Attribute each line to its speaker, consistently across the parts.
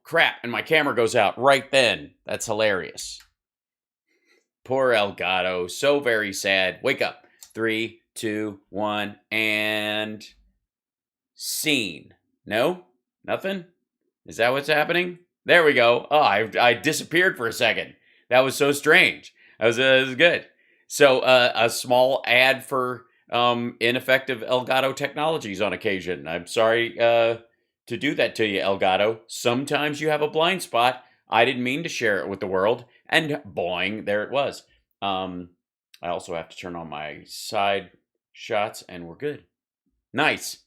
Speaker 1: crap. And my camera goes out right then. That's hilarious. Poor Elgato. So very sad. Wake up. 3, 2, 1, and scene. No? Nothing? Is that what's happening? There we go. Oh, I disappeared for a second. That was so strange. That was good. So a small ad for ineffective Elgato technologies on occasion. I'm sorry to do that to you, Elgato. Sometimes you have a blind spot. I didn't mean to share it with the world. And boing, there it was. I also have to turn on my side shots and we're good. Nice.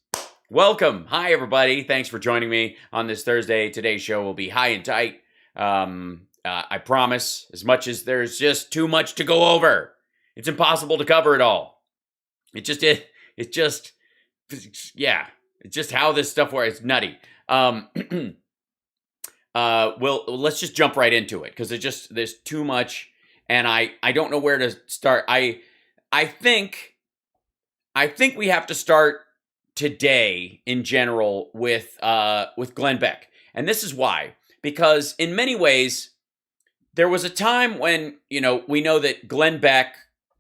Speaker 1: Welcome. Hi, everybody. Thanks for joining me on this Thursday. Today's show will be high and tight. I promise, as much as there's just too much to go over. It's impossible to cover it all. It's just how this stuff works. It's nutty. Let's just jump right into it because there's too much, and I don't know where to start. I think we have to start today in general with Glenn Beck, and this is why, because in many ways there was a time when we know that Glenn Beck,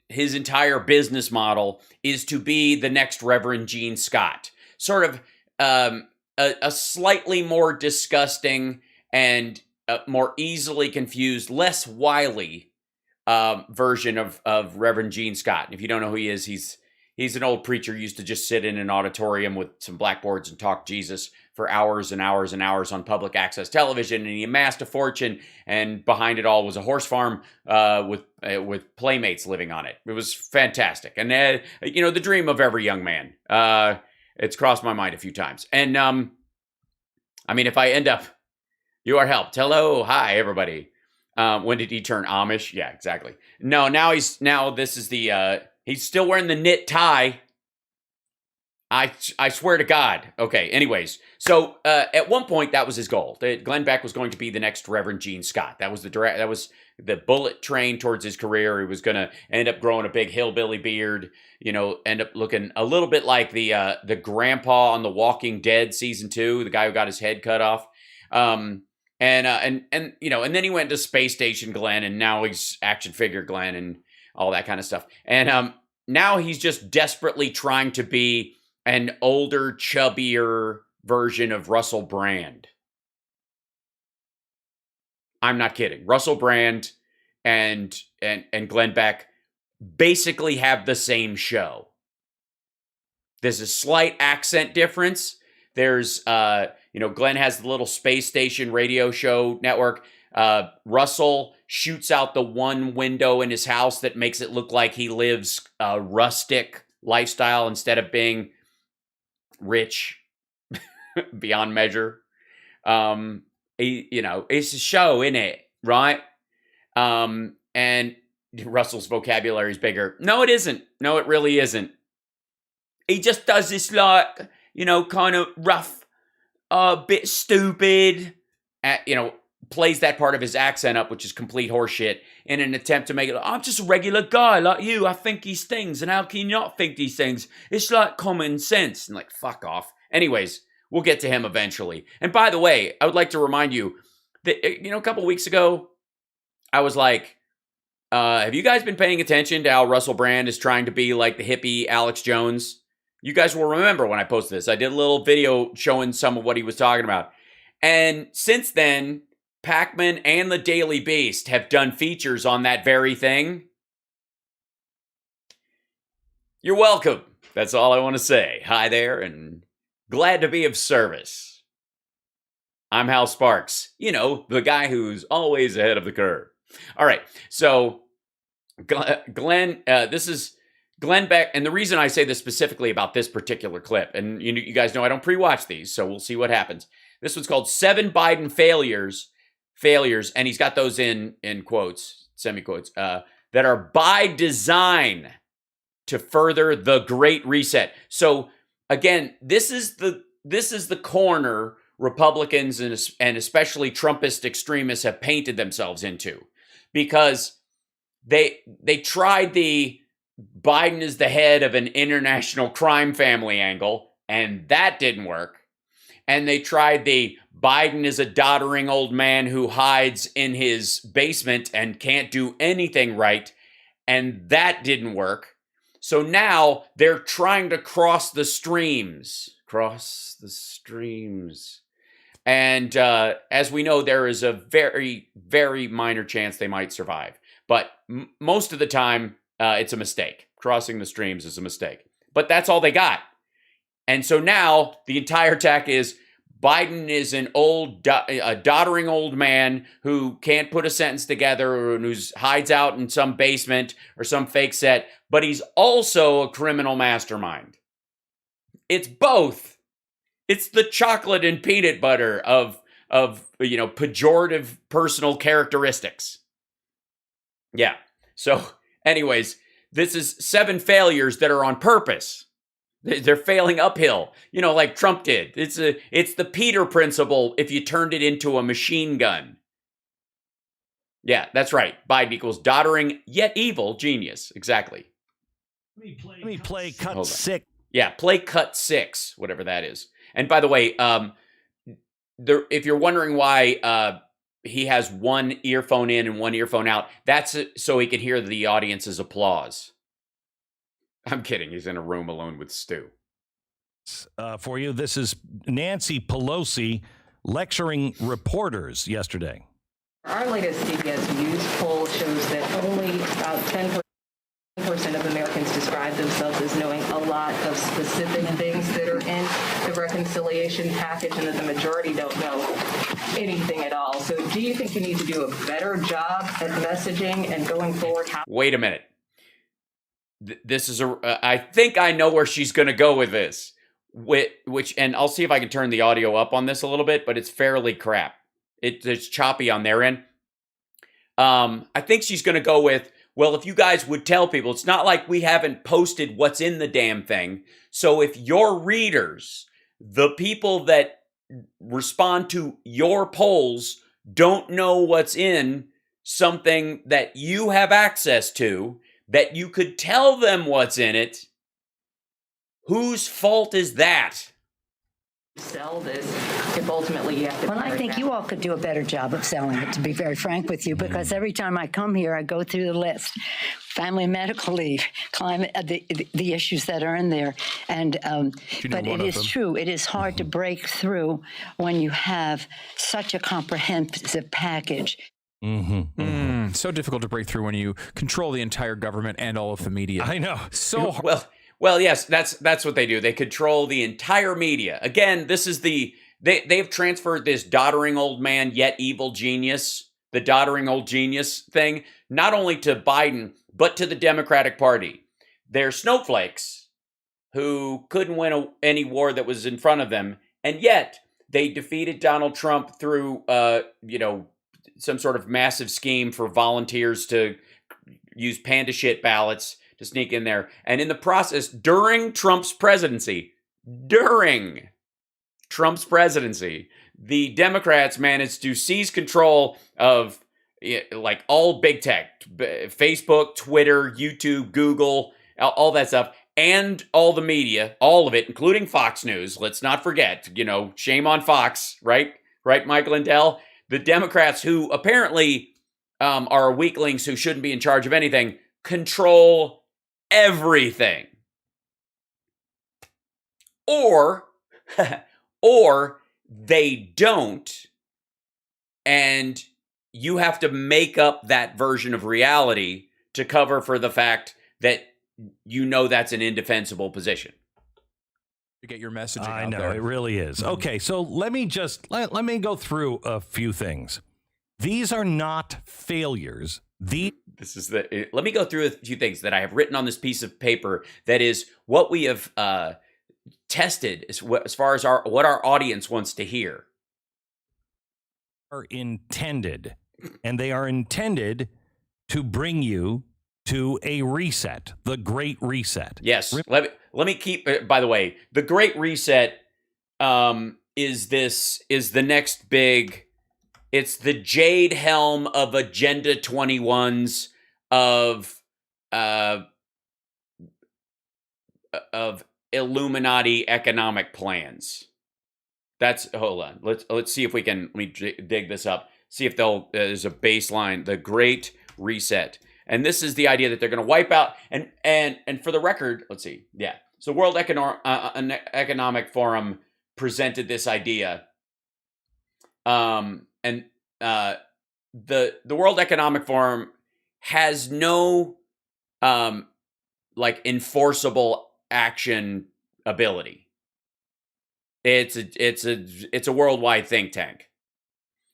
Speaker 1: his entire business model is to be the next Reverend Gene Scott, sort of a slightly more disgusting and more easily confused, less wily version of Reverend Gene Scott. And if you don't know who he is, he's an old preacher who used to just sit in an auditorium with some blackboards and talk Jesus for hours and hours and hours on public access television, and he amassed a fortune, and behind it all was a horse farm with playmates living on it. It was fantastic, and the dream of every young man. It's crossed my mind a few times, and if I end up, you are helped. Hello, hi, everybody. When did he turn Amish? Yeah, exactly. No, this is the he's still wearing the knit tie. I swear to God. Okay, anyways. So at one point, that was his goal. Glenn Beck was going to be the next Reverend Gene Scott. That was the bullet train towards his career. He was going to end up growing a big hillbilly beard, end up looking a little bit like the grandpa on The Walking Dead season 2, the guy who got his head cut off. And then he went to Space Station Glenn, and now he's action figure Glenn and all that kind of stuff. And now he's just desperately trying to be an older, chubbier version of Russell Brand. I'm not kidding. Russell Brand and Glenn Beck basically have the same show. There's a slight accent difference. There's, Glenn has the little Space Station radio show network. Russell shoots out the one window in his house that makes it look like he lives a rustic lifestyle instead of being rich beyond measure. It's a show, isn't it? Right? And Russell's vocabulary is bigger. No, it isn't. No, it really isn't. He just does this kind of rough, bit stupid, plays that part of his accent up, which is complete horseshit, in an attempt to make it, I'm just a regular guy like you. I think these things, and how can you not think these things? It's like common sense. And fuck off. Anyways, we'll get to him eventually. And by the way, I would like to remind you that, a couple weeks ago, I was like, have you guys been paying attention to how Russell Brand is trying to be like the hippie Alex Jones? You guys will remember when I posted this. I did a little video showing some of what he was talking about. And since then, Pac-Man and the Daily Beast have done features on that very thing. You're welcome. That's all I want to say. Hi there, and glad to be of service. I'm Hal Sparks. The guy who's always ahead of the curve. All right, so Glenn, this is Glenn Beck, and the reason I say this specifically about this particular clip, and you guys know I don't pre-watch these, so we'll see what happens. This one's called 7 Biden Failures, and he's got those in quotes, semi-quotes, that are by design to further the Great Reset. So again, this is the corner Republicans and especially Trumpist extremists have painted themselves into, because they tried the Biden is the head of an international crime family angle, and that didn't work. and they tried the Biden is a doddering old man who hides in his basement and can't do anything right, and that didn't work. So now they're trying to cross the streams. Cross the streams. And as we know, there is a very, very minor chance they might survive. But most of the time, it's a mistake. Crossing the streams is a mistake. But that's all they got. And so now the entire attack is Biden is an a doddering old man who can't put a sentence together or who hides out in some basement or some fake set, but he's also a criminal mastermind. It's both. It's the chocolate and peanut butter of pejorative personal characteristics. Yeah. So, anyways, this is 7 failures that are on purpose. They're failing uphill, like Trump did. It's the Peter principle if you turned it into a machine gun. Yeah, that's right. Biden equals doddering yet evil genius. Exactly.
Speaker 2: Let me play cut 6.
Speaker 1: Yeah, play cut 6, whatever that is. And by the way, if you're wondering why he has one earphone in and one earphone out, that's so he can hear the audience's applause. I'm kidding. He's in a room alone with Stu.
Speaker 2: For you, this is Nancy Pelosi lecturing reporters yesterday.
Speaker 3: Our latest CBS News poll shows that only about 10% of Americans describe themselves as knowing a lot of specific things that are in the reconciliation package, and that the majority don't know anything at all. So do you think you need to do a better job at messaging and going forward?
Speaker 1: Wait a minute. This is I think I know where she's going to go with this. And I'll see if I can turn the audio up on this a little bit, but it's fairly crap. It's choppy on their end. I think she's going to go with, well, if you guys would tell people, it's not like we haven't posted what's in the damn thing. So if your readers, the people that respond to your polls, don't know what's in something that you have access to, that you could tell them what's in it, whose fault is that?
Speaker 3: Sell this if ultimately you have to.
Speaker 4: Well, I think you all could do a better job of selling it, to be very frank with you, because every time I come here, I go through the list. Family and medical leave, climate, the issues that are in there. And but it is true. It is hard to break through when you have such a comprehensive package.
Speaker 5: So difficult to break through when you control the entire government and all of the media.
Speaker 2: I know.
Speaker 5: So hard.
Speaker 1: Well, yes, that's what they do. They control the entire media. Again, this is they've transferred this doddering old man yet evil genius, the doddering old genius thing, not only to Biden, but to the Democratic Party. They're snowflakes who couldn't win any war that was in front of them, and yet they defeated Donald Trump through some sort of massive scheme for volunteers to use panda shit ballots to sneak in there. And in the process, during Trump's presidency, the Democrats managed to seize control of like all big tech, Facebook, Twitter, YouTube, Google, all that stuff, and all the media, all of it, including Fox News. Let's not forget, shame on Fox, right? Right, Mike Lindell? The Democrats, who apparently are weaklings who shouldn't be in charge of anything, control everything. Or they don't, and you have to make up that version of reality to cover for the fact that that's an indefensible position.
Speaker 5: To get your messaging
Speaker 2: I
Speaker 5: out
Speaker 2: know,
Speaker 5: there.
Speaker 2: it really is. Okay, so let me let me go through a few things. These are not failures. Let
Speaker 1: me go through a few things that I have written on this piece of paper that is what we have tested as far as what our audience wants to hear.
Speaker 2: Are intended, and they are intended to bring you to a reset, the Great Reset.
Speaker 1: Yes. Let me keep. By the way, the Great Reset is the next big. It's the jade helm of Agenda 21's of Illuminati economic plans. hold on. Let's see if we can, let me dig this up. See if there's a baseline, the Great Reset. And this is the idea that they're going to wipe out, and for the record, let's see. Yeah. So World Economic Forum presented this idea. The World Economic Forum has no like enforceable action ability. It's a worldwide think tank.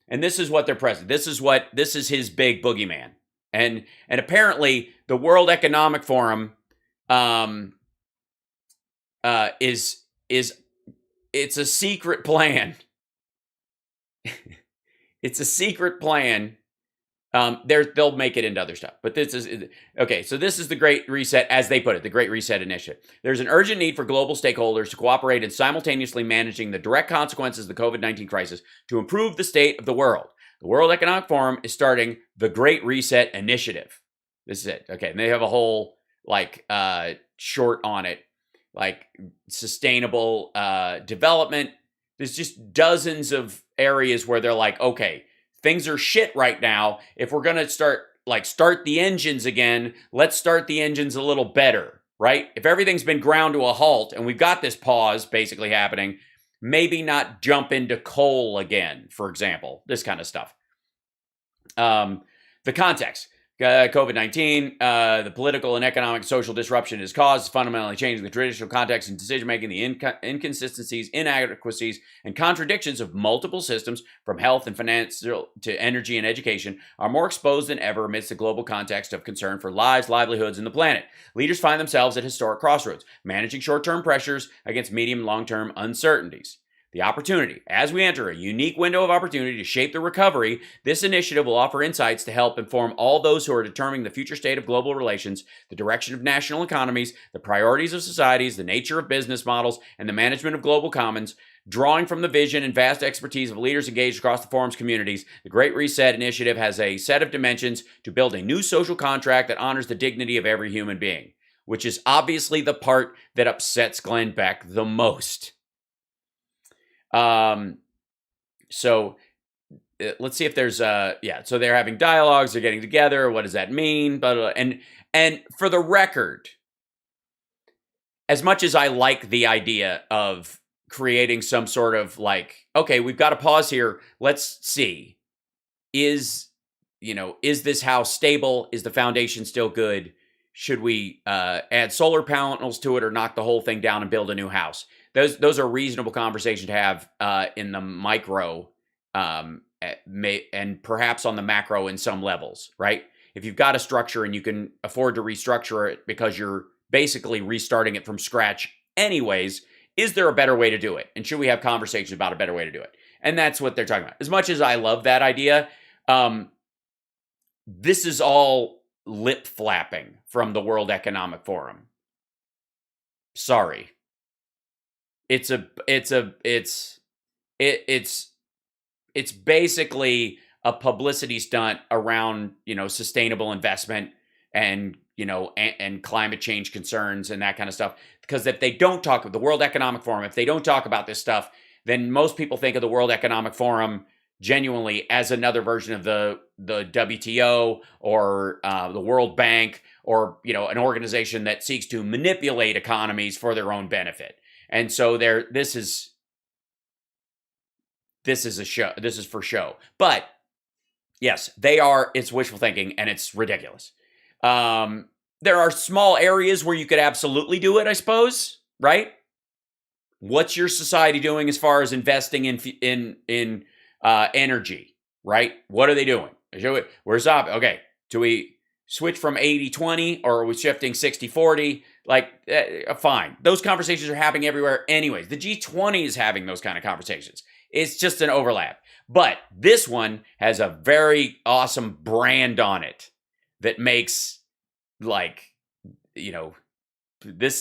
Speaker 1: And this is what they're present. This is his big boogeyman. And apparently the World Economic Forum it's a secret plan. It's a secret plan. They'll make it into other stuff. But this is okay. So this is the Great Reset, as they put it, the Great Reset Initiative. There's an urgent need for global stakeholders to cooperate in simultaneously managing the direct consequences of the COVID-19 crisis to improve the state of the world. The World Economic Forum is starting the Great Reset Initiative. This is it. Okay, and they have a whole short on it, like sustainable development. There's just dozens of areas where they're like, okay, things are shit right now. If we're going to start the engines again, let's start the engines a little better, right? If everything's been ground to a halt and we've got this pause basically happening, maybe not jump into coal again, for example, this kind of stuff. The context. COVID-19, the political and economic social disruption it has caused is fundamentally changing the traditional context and decision-making, the inconsistencies, inadequacies, and contradictions of multiple systems, from health and finance to energy and education, are more exposed than ever amidst the global context of concern for lives, livelihoods, and the planet. Leaders find themselves at historic crossroads, managing short-term pressures against medium and long-term uncertainties. The opportunity. As we enter a unique window of opportunity to shape the recovery, this initiative will offer insights to help inform all those who are determining the future state of global relations, the direction of national economies, the priorities of societies, the nature of business models, and the management of global commons. Drawing from the vision and vast expertise of leaders engaged across the forum's communities, the Great Reset Initiative has a set of dimensions to build a new social contract that honors the dignity of every human being, which is obviously the part that upsets Glenn Beck the most. So let's see if there's so they're having dialogues, they're getting together. What does that mean? Blah, blah, blah. And for the record, as much as I like the idea of creating some sort of okay, we've got to pause here. Let's see. Is this house stable? Is the foundation still good? Should we add solar panels to it or knock the whole thing down and build a new house? Those are reasonable conversations to have in the micro and perhaps on the macro in some levels, right? If you've got a structure and you can afford to restructure it because you're basically restarting it from scratch anyways, is there a better way to do it? And should we have conversations about a better way to do it? And that's what they're talking about. As much as I love that idea, this is all lip flapping from the World Economic Forum. Sorry. It's basically a publicity stunt around, sustainable investment and, and climate change concerns and that kind of stuff. Because if they don't talk about the World Economic Forum, if they don't talk about this stuff, then most people think of the World Economic Forum genuinely as another version of the WTO or the World Bank or, an organization that seeks to manipulate economies for their own benefit. And so this is a show. This is for show. But yes, it's wishful thinking and it's ridiculous. There are small areas where you could absolutely do it, I suppose, right? What's your society doing as far as investing in energy, right? What are they doing? Where's up? Okay. Do we switch from 80-20 or are we shifting 60-40? Fine. Those conversations are happening everywhere anyways. The G20 is having those kind of conversations. It's just an overlap. But this one has a very awesome brand on it that makes, this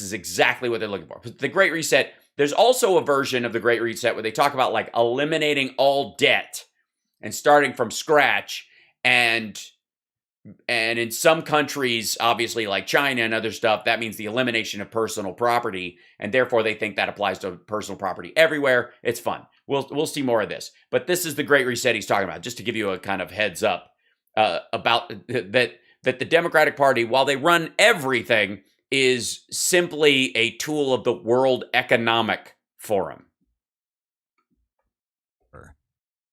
Speaker 1: is exactly what they're looking for. The Great Reset, there's also a version of the Great Reset where they talk about eliminating all debt and starting from scratch. And in some countries, obviously like China and other stuff, that means the elimination of personal property. And therefore they think that applies to personal property everywhere. It's fun. we'll see more of this. But this is the Great Reset he's talking about, just to give you a kind of heads up about that the Democratic Party, while they run everything, is simply a tool of the World Economic Forum.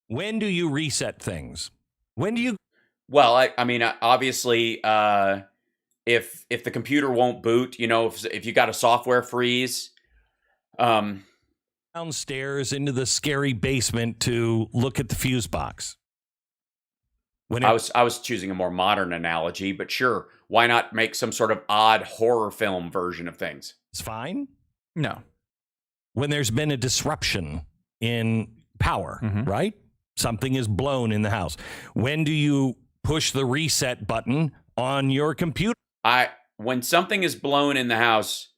Speaker 2: When do you reset things? When do you?
Speaker 1: Well, I mean, obviously, if the computer won't boot, if you got a software freeze,
Speaker 2: downstairs into the scary basement to look at the fuse box.
Speaker 1: I was choosing a more modern analogy, but sure, why not make some sort of odd horror film version of things?
Speaker 2: It's fine.
Speaker 5: No.
Speaker 2: When there's been a disruption in power, right? Something is blown in the house. When do you push the reset button on your computer?
Speaker 1: When something is blown in the house,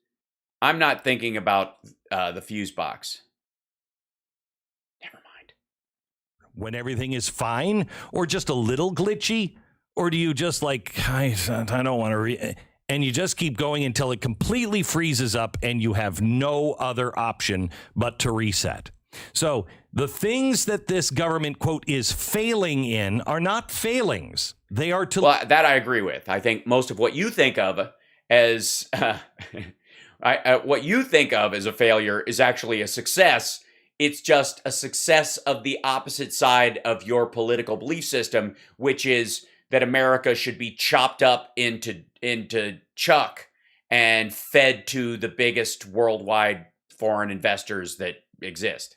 Speaker 1: I'm not thinking about the fuse box. Never mind.
Speaker 2: When everything is fine or just a little glitchy? Or do you just I don't want to and you just keep going until it completely freezes up and you have no other option but to reset? So the things that this government, quote, is failing in are not failings. They are to...
Speaker 1: Well, that I agree with. I think most of what you think of as what you think of as a failure is actually a success. It's just a success of the opposite side of your political belief system, which is that America should be chopped up into chuck and fed to the biggest worldwide foreign investors that exist.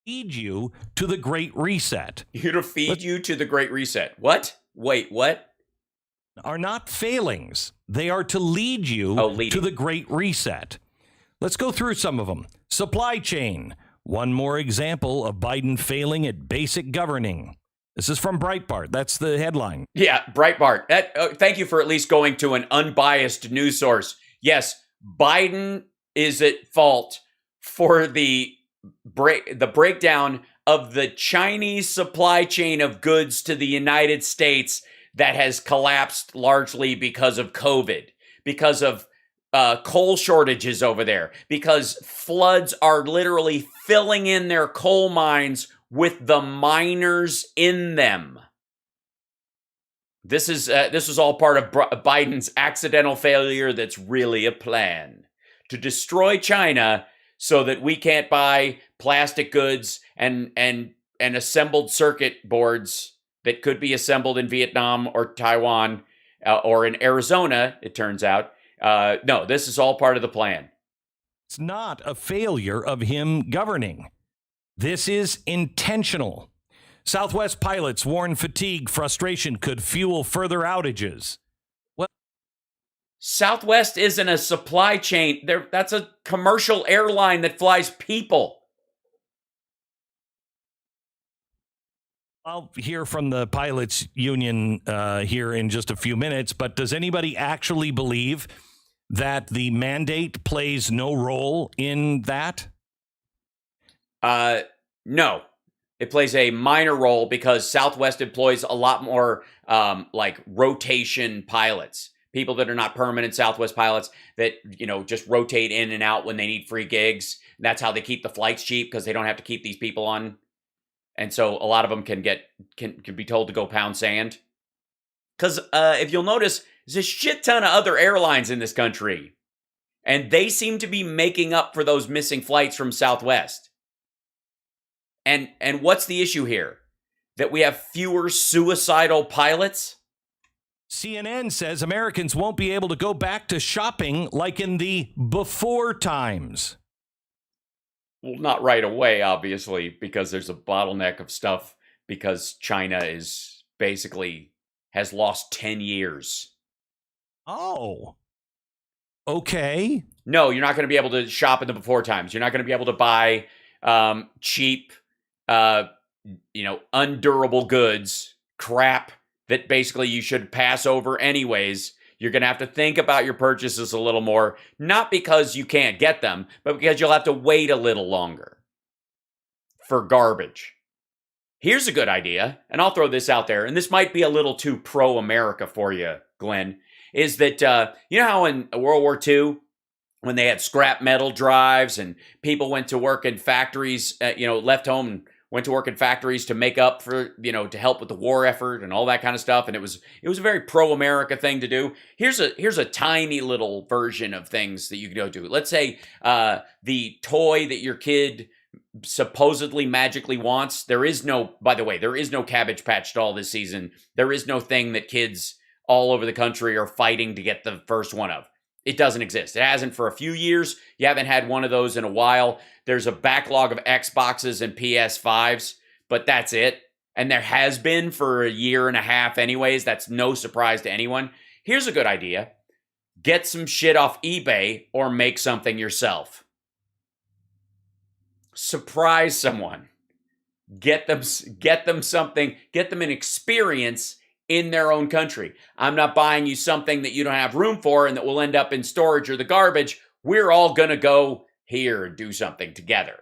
Speaker 2: Feed you to the Great Reset.
Speaker 1: To feed you to the Great Reset. What? Wait, what?
Speaker 2: Are not failings. They are to lead you to the Great Reset. Let's go through some of them. Supply chain. One more example of Biden failing at basic governing. This is from Breitbart. That's the headline.
Speaker 1: Yeah, Breitbart. Thank you for at least going to an unbiased news source. Yes, Biden is at fault for the breakdown of the Chinese supply chain of goods to the United States that has collapsed largely because of COVID, because of coal shortages over there, because floods are literally filling in their coal mines with the miners in them. This is all part of Biden's accidental failure that's really a plan to destroy China so that we can't buy plastic goods and assembled circuit boards that could be assembled in Vietnam or Taiwan or in Arizona, it turns out. No, this is all part of the plan.
Speaker 2: It's not a failure of him governing. This is intentional. Southwest pilots warn fatigue, frustration could fuel further outages. What?
Speaker 1: Southwest isn't a supply chain. That's a commercial airline that flies people.
Speaker 2: I'll hear from the pilots union here in just a few minutes, but does anybody actually believe that the mandate plays no role in that?
Speaker 1: No. It plays a minor role because Southwest employs a lot more rotation pilots. People that are not permanent Southwest pilots that, just rotate in and out when they need free gigs. And that's how they keep the flights cheap, because they don't have to keep these people on. And so a lot of them can be told to go pound sand. Because if you'll notice, there's a shit ton of other airlines in this country. And they seem to be making up for those missing flights from Southwest. And what's the issue here? That we have fewer suicidal pilots?
Speaker 2: CNN says Americans won't be able to go back to shopping like in the before times.
Speaker 1: Well, not right away, obviously, because there's a bottleneck of stuff because China is basically has lost 10 years.
Speaker 2: Oh. Okay.
Speaker 1: No, you're not going to be able to shop in the before times. You're not going to be able to buy cheap, undurable goods, crap that basically you should pass over anyways. You're going to have to think about your purchases a little more, not because you can't get them, but because you'll have to wait a little longer for garbage. Here's a good idea, and I'll throw this out there, and this might be a little too pro-America for you, Glenn, is that, you know how in World War II, when they had scrap metal drives and people went to work in factories, left home and went to work in factories to make up for, to help with the war effort and all that kind of stuff. And it was a very pro-America thing to do. Here's a tiny little version of things that you can go do. Let's say the toy that your kid supposedly magically wants. By the way, there is no Cabbage Patch doll this season. There is no thing that kids all over the country are fighting to get the first one of. It doesn't exist. It hasn't for a few years. You haven't had one of those in a while. There's a backlog of Xboxes and PS5s, but that's it. And there has been for a year and a half anyways. That's no surprise to anyone. Here's a good idea. Get some shit off eBay or make something yourself. Surprise someone. Get them something. Get them an experience in their own country. I'm not buying you something that you don't have room for and that will end up in storage or the garbage. We're all going to go here and do something together.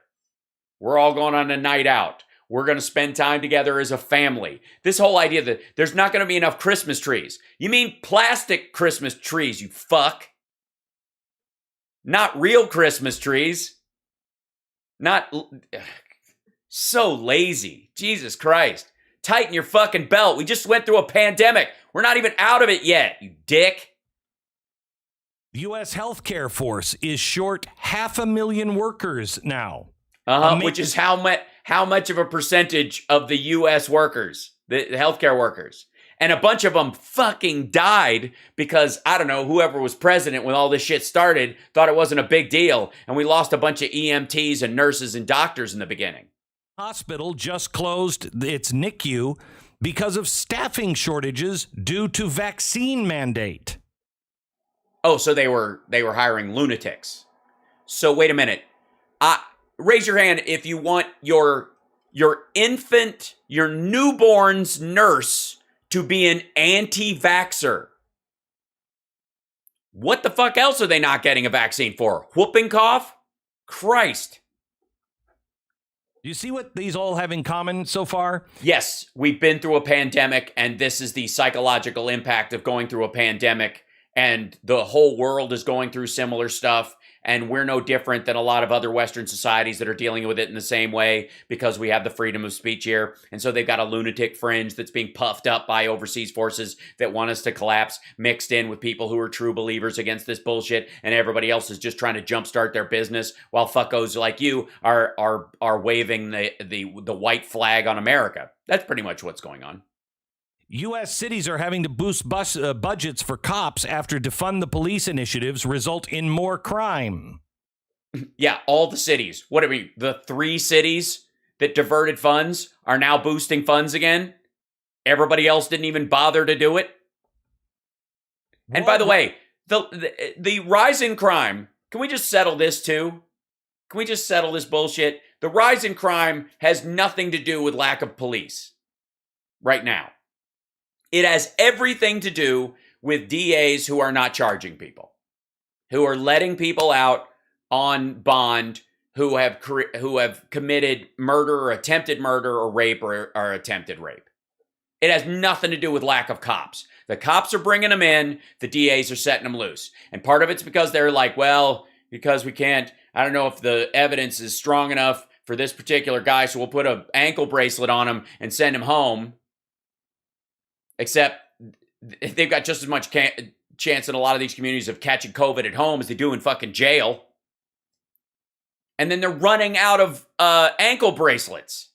Speaker 1: We're all going on a night out. We're going to spend time together as a family. This whole idea that there's not going to be enough Christmas trees. You mean plastic Christmas trees, you fuck. Not real Christmas trees. Not so lazy. Jesus Christ. Tighten your fucking belt. We just went through a pandemic. We're not even out of it yet, you dick.
Speaker 2: The U.S. healthcare force is short 500,000 workers now.
Speaker 1: Which is how much of a percentage of the U.S. workers, the healthcare workers. And a bunch of them fucking died because, I don't know, whoever was president when all this shit started thought it wasn't a big deal. And we lost a bunch of EMTs and nurses and doctors in the beginning.
Speaker 2: Hospital just closed its NICU because of staffing shortages due to vaccine mandate.
Speaker 1: Oh, so they were hiring lunatics. So wait a minute. Raise your hand if you want your infant, your newborn's nurse to be an anti-vaxxer. What the fuck else are they not getting a vaccine for? Whooping cough? Christ.
Speaker 2: Do you see what these all have in common so far?
Speaker 1: Yes, we've been through a pandemic, and this is the psychological impact of going through a pandemic, and the whole world is going through similar stuff, and we're no different than a lot of other Western societies that are dealing with it in the same way because we have the freedom of speech here, and so they've got a lunatic fringe that's being puffed up by overseas forces that want us to collapse, mixed in with people who are true believers against this bullshit, and everybody else is just trying to jumpstart their business while fuckos like you are waving the white flag on America. That's pretty much what's going on.
Speaker 2: U.S. cities are having to boost budgets for cops after defund the police initiatives result in more crime.
Speaker 1: Yeah, all the cities. What do we? The 3 cities that diverted funds are now boosting funds again? Everybody else didn't even bother to do it? And by the way, the rise in crime, can we just settle this too? Can we just settle this bullshit? The rise in crime has nothing to do with lack of police right now. It has everything to do with DAs who are not charging people, who are letting people out on bond, who have committed murder or attempted murder or rape or attempted rape. It has nothing to do with lack of cops. The cops are bringing them in. The DAs are setting them loose. And part of it's because they're like, well, because we can't, I don't know if the evidence is strong enough for this particular guy, so we'll put an ankle bracelet on him and send him home. Except they've got just as much chance in a lot of these communities of catching COVID at home as they do in fucking jail. And then they're running out of ankle bracelets.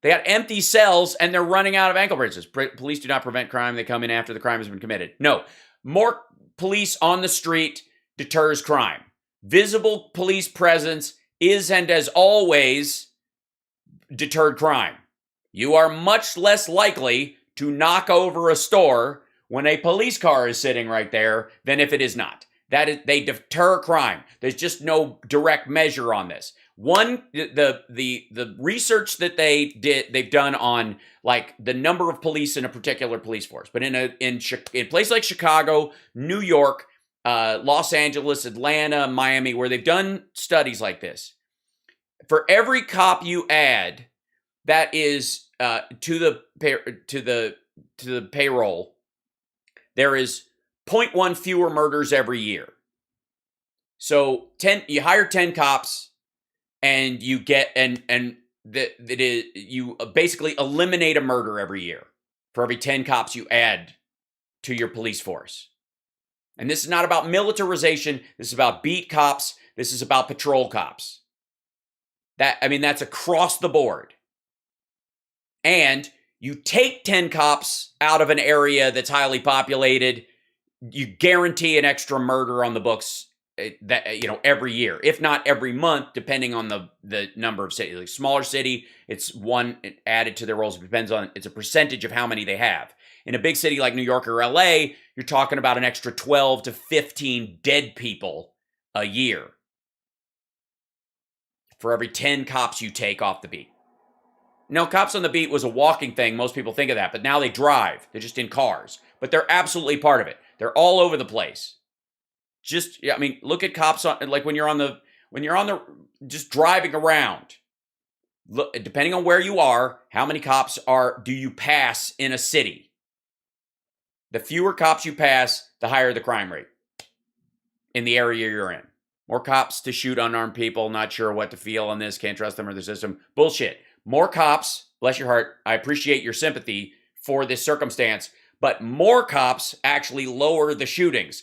Speaker 1: They got empty cells and they're running out of ankle bracelets. Police do not prevent crime. They come in after the crime has been committed. No, more police on the street deters crime. Visible police presence is and has always deterred crime. You are much less likely to knock over a store when a police car is sitting right there than if it is not. That is, they deter crime. There's just no direct measure on this. One, the research that they've done on like the number of police in a particular police force, but in a place like Chicago, New York, Los Angeles, Atlanta, Miami, where they've done studies like this, for every cop you add, that is to the payroll, there is 0.1 fewer murders every year. So you hire 10 cops, and you get you basically eliminate a murder every year for every 10 cops you add to your police force. And this is not about militarization. This is about beat cops. This is about patrol cops. That's across the board. And you take 10 cops out of an area that's highly populated, you guarantee an extra murder on the books every year, if not every month, depending on the number of cities. Like smaller city, it's one added to their rolls. It depends on, it's a percentage of how many they have. In a big city like New York or LA, you're talking about an extra 12 to 15 dead people a year for every 10 cops you take off the beat. No, cops on the beat was a walking thing. Most people think of that, but now they drive. They're just in cars, but they're absolutely part of it. They're all over the place. Look at cops on, like when you're on the just driving around. Look, depending on where you are, how many cops do you pass in a city? The fewer cops you pass, the higher the crime rate in the area you're in. More cops to shoot unarmed people, not sure what to feel on this, can't trust them or the system. Bullshit. More cops, bless your heart, I appreciate your sympathy for this circumstance, but more cops actually lower the shootings.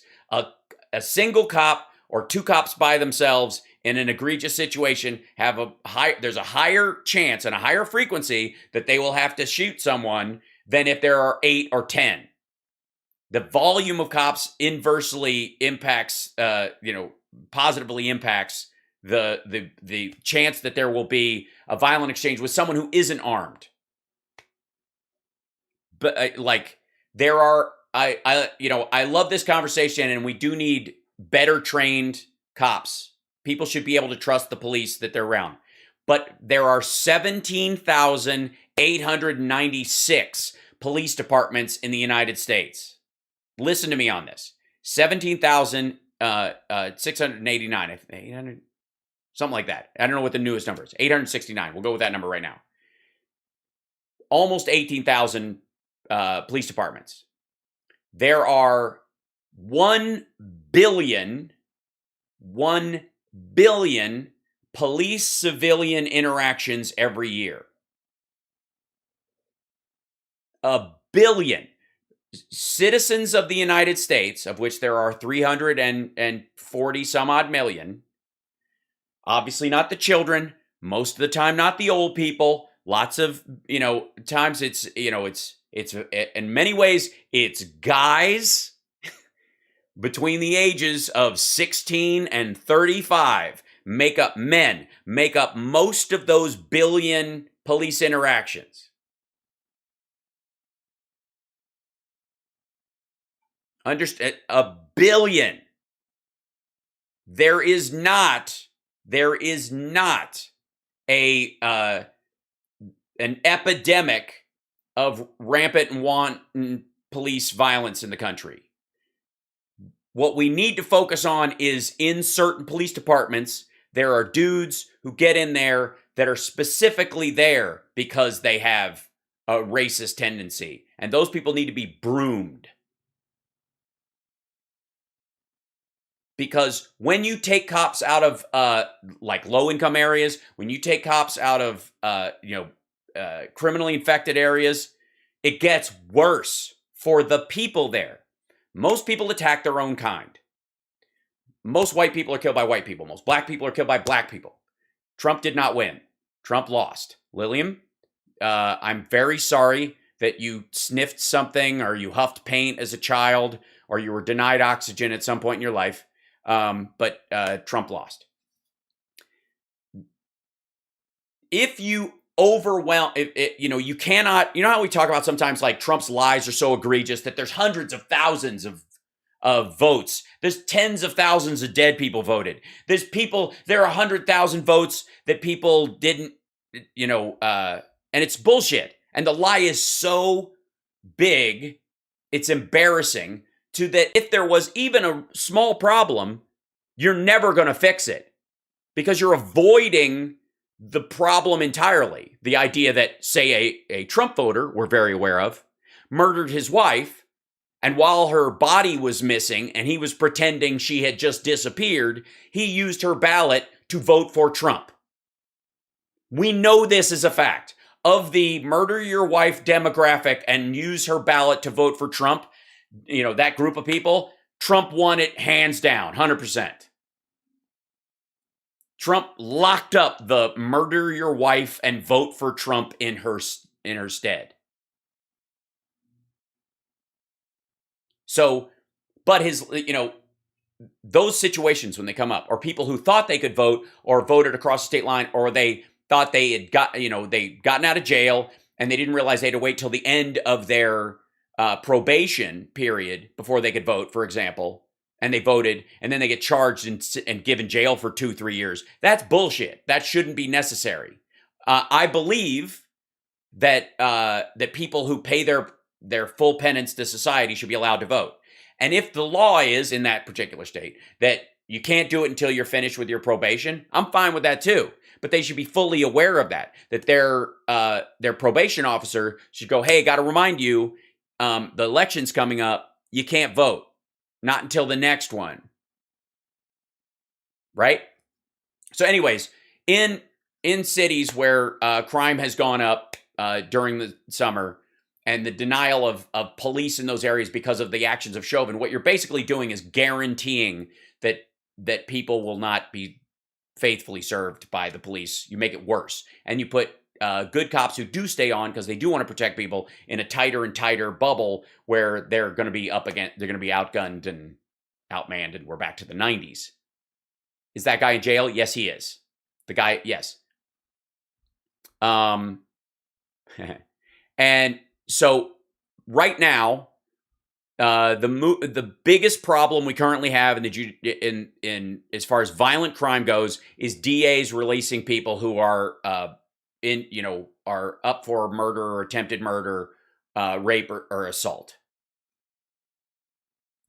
Speaker 1: A single cop or two cops by themselves in an egregious situation there's a higher chance and a higher frequency that they will have to shoot someone than if there are 8 or 10. The volume of cops inversely impacts, positively impacts the chance that there will be a violent exchange with someone who isn't armed. But I love this conversation, and we do need better trained cops. People should be able to trust the police that they're around. But there are 17,896 police departments in the United States. Listen to me on this. 17,689, 800, something like that. I don't know what the newest number is. 869. We'll go with that number right now. Almost 18,000 police departments. There are 1 billion police-civilian interactions every year. 1 billion. Citizens of the United States, of which there are 340 some odd million, obviously not the children, most of the time not the old people, lots of, times it's in many ways, it's guys between the ages of 16 and 35 make up most of those billion police interactions. Understand, 1 billion. There is not an epidemic of rampant and wanton police violence in the country. What we need to focus on is in certain police departments, there are dudes who get in there that are specifically there because they have a racist tendency. And those people need to be broomed. Because when you take cops out of low-income areas, when you take cops out of criminally infected areas, it gets worse for the people there. Most people attack their own kind. Most white people are killed by white people. Most black people are killed by black people. Trump did not win. Trump lost. Lillian, I'm very sorry that you sniffed something or you huffed paint as a child or you were denied oxygen at some point in your life. But Trump lost. If you overwhelm, you cannot, how we talk about sometimes like Trump's lies are so egregious that there's hundreds of thousands of votes. There's tens of thousands of dead people voted. There are 100,000 votes that people didn't, and it's bullshit. And the lie is so big, it's embarrassing to that if there was even a small problem, you're never going to fix it because you're avoiding the problem entirely. The idea that, say, a Trump voter, we're very aware of, murdered his wife And while her body was missing and he was pretending she had just disappeared, he used her ballot to vote for Trump. We know this is a fact. Of the murder your wife demographic and use her ballot to vote for Trump, that group of people, Trump won it hands down, 100%. Trump locked up the murder your wife and vote for Trump in her stead. So, but those situations when they come up, or people who thought they could vote or voted across the state line, or they thought they had they'd gotten out of jail and they didn't realize they had to wait till the end of their probation period before they could vote, for example, and they voted, and then they get charged and given jail for 2-3 years. That's bullshit. That shouldn't be necessary. I believe that people who pay their full penance to society should be allowed to vote. And if the law is in that particular state that you can't do it until you're finished with your probation, I'm fine with that too. But they should be fully aware of that their probation officer should go, hey, got to remind you, the election's coming up. You can't vote. Not until the next one. Right? So anyways, in cities where crime has gone up during the summer, and the denial of police in those areas because of the actions of Chauvin, what you're basically doing is guaranteeing that people will not be faithfully served by the police. You make it worse. And you put good cops who do stay on because they do want to protect people in a tighter and tighter bubble where they're going to be they're going to be outgunned and outmanned, and we're back to the 90s. Is that guy in jail? Yes, he is. The guy, yes. And so right now, the biggest problem we currently have in as far as violent crime goes is DAs releasing people who are are up for murder or attempted murder, rape or assault.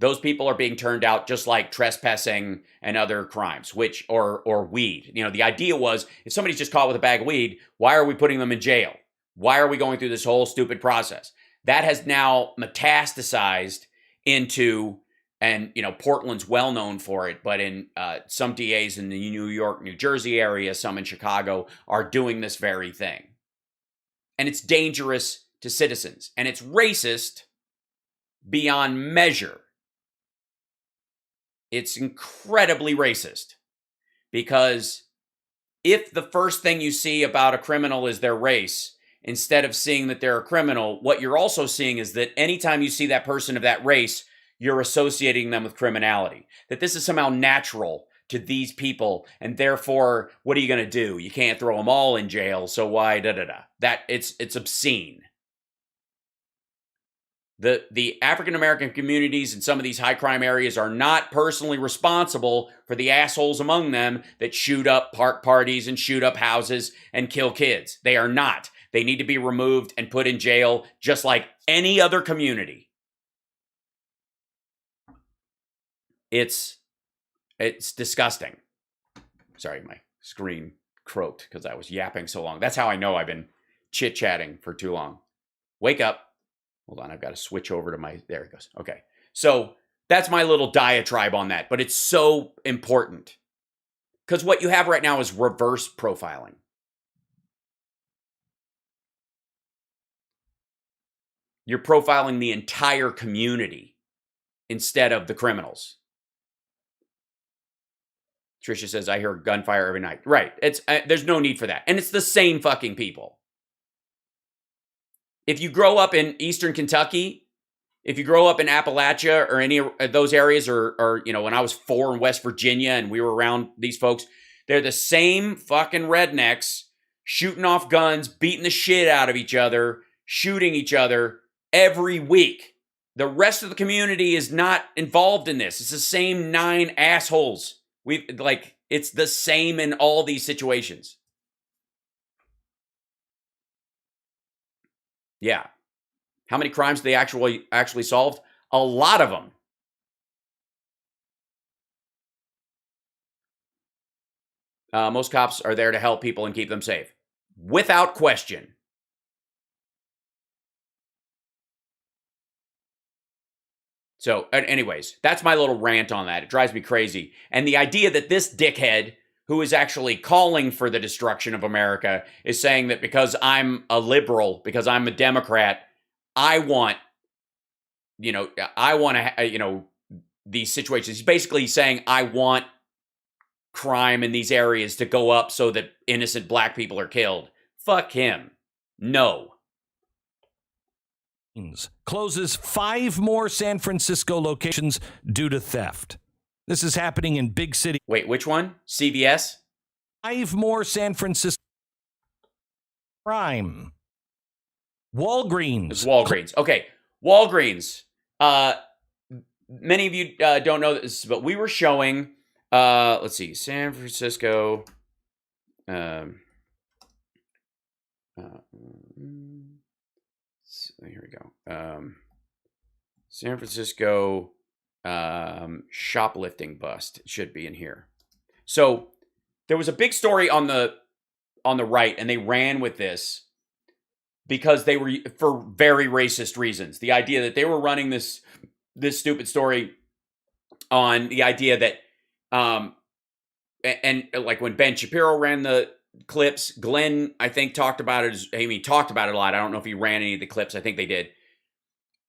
Speaker 1: Those people are being turned out just like trespassing and other crimes, or weed. The idea was if somebody's just caught with a bag of weed, why are we putting them in jail? Why are we going through this whole stupid process? That has now metastasized into, and Portland's well known for it, but in some DAs in the New York, New Jersey area, some in Chicago are doing this very thing. And it's dangerous to citizens. And it's racist beyond measure. It's incredibly racist. Because if the first thing you see about a criminal is their race, instead of seeing that they're a criminal, what you're also seeing is that anytime you see that person of that race, you're associating them with criminality. That this is somehow natural to these people, and therefore, what are you going to do? You can't throw them all in jail, so why da-da-da? That it's obscene. The African-American communities in some of these high crime areas are not personally responsible for the assholes among them that shoot up park parties and shoot up houses and kill kids. They are not. They need to be removed and put in jail just like any other community. It's disgusting. Sorry, my screen croaked because I was yapping so long. That's how I know I've been chit-chatting for too long. Wake up. Hold on, I've got to switch over to there it goes. Okay. So that's my little diatribe on that, but it's so important. Because what you have right now is reverse profiling. You're profiling the entire community instead of the criminals. Trisha says, I hear gunfire every night. Right. There's no need for that. And it's the same fucking people. If you grow up in Eastern Kentucky, if you grow up in Appalachia or any of those areas, or when I was 4 in West Virginia and we were around these folks, they're the same fucking rednecks shooting off guns, beating the shit out of each other, shooting each other every week. The rest of the community is not involved in this. It's the same 9 assholes. It's the same in all these situations. Yeah. How many crimes they actually solved? A lot of them. Most cops are there to help people and keep them safe. Without question. So, anyways, that's my little rant on that. It drives me crazy. And the idea that this dickhead, who is actually calling for the destruction of America, is saying that because I'm a liberal, because I'm a Democrat, I want to, these situations. He's basically saying, I want crime in these areas to go up so that innocent black people are killed. Fuck him. No.
Speaker 2: Closes 5 more San Francisco locations due to theft. This is happening in big city.
Speaker 1: Wait, which one? CVS?
Speaker 2: 5 more San Francisco. Crime. Walgreens.
Speaker 1: It's Walgreens. Okay, Walgreens. Many of you don't know this, but we were showing, let's see, San Francisco. Here we go. San Francisco shoplifting bust. It should be in here. So there was a big story on the right, and they ran with this because they were for very racist reasons. The idea that they were running this stupid story on the idea that and like when Ben Shapiro ran the clips, Glenn, I think, talked about it. Amy talked about it a lot. I don't know if he ran any of the clips. I think they did.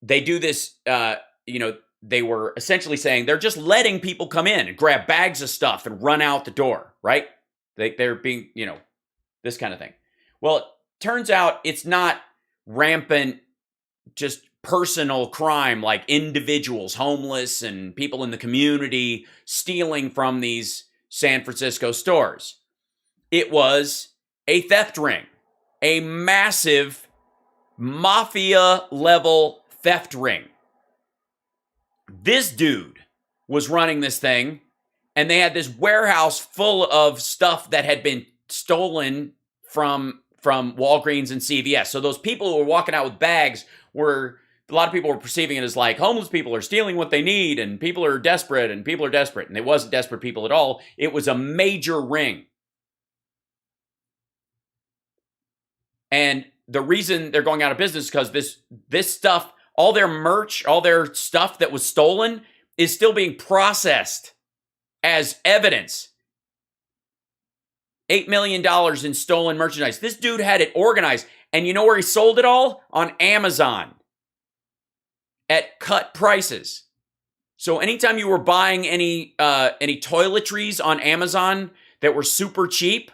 Speaker 1: They do this, they were essentially saying they're just letting people come in and grab bags of stuff and run out the door, right? They're being, this kind of thing. Well, it turns out it's not rampant, just personal crime like individuals, homeless and people in the community stealing from these San Francisco stores. It was a theft ring, a massive mafia-level theft ring. This dude was running this thing, and they had this warehouse full of stuff that had been stolen from Walgreens and CVS. So those people who were walking out with bags a lot of people were perceiving it as like homeless people are stealing what they need, and people are desperate, and it wasn't desperate people at all. It was a major ring. And the reason they're going out of business is because this stuff, all their merch, all their stuff that was stolen is still being processed as evidence. $8 million in stolen merchandise. This dude had it organized. And you know where he sold it all? On Amazon. At cut prices. So anytime you were buying any toiletries on Amazon that were super cheap,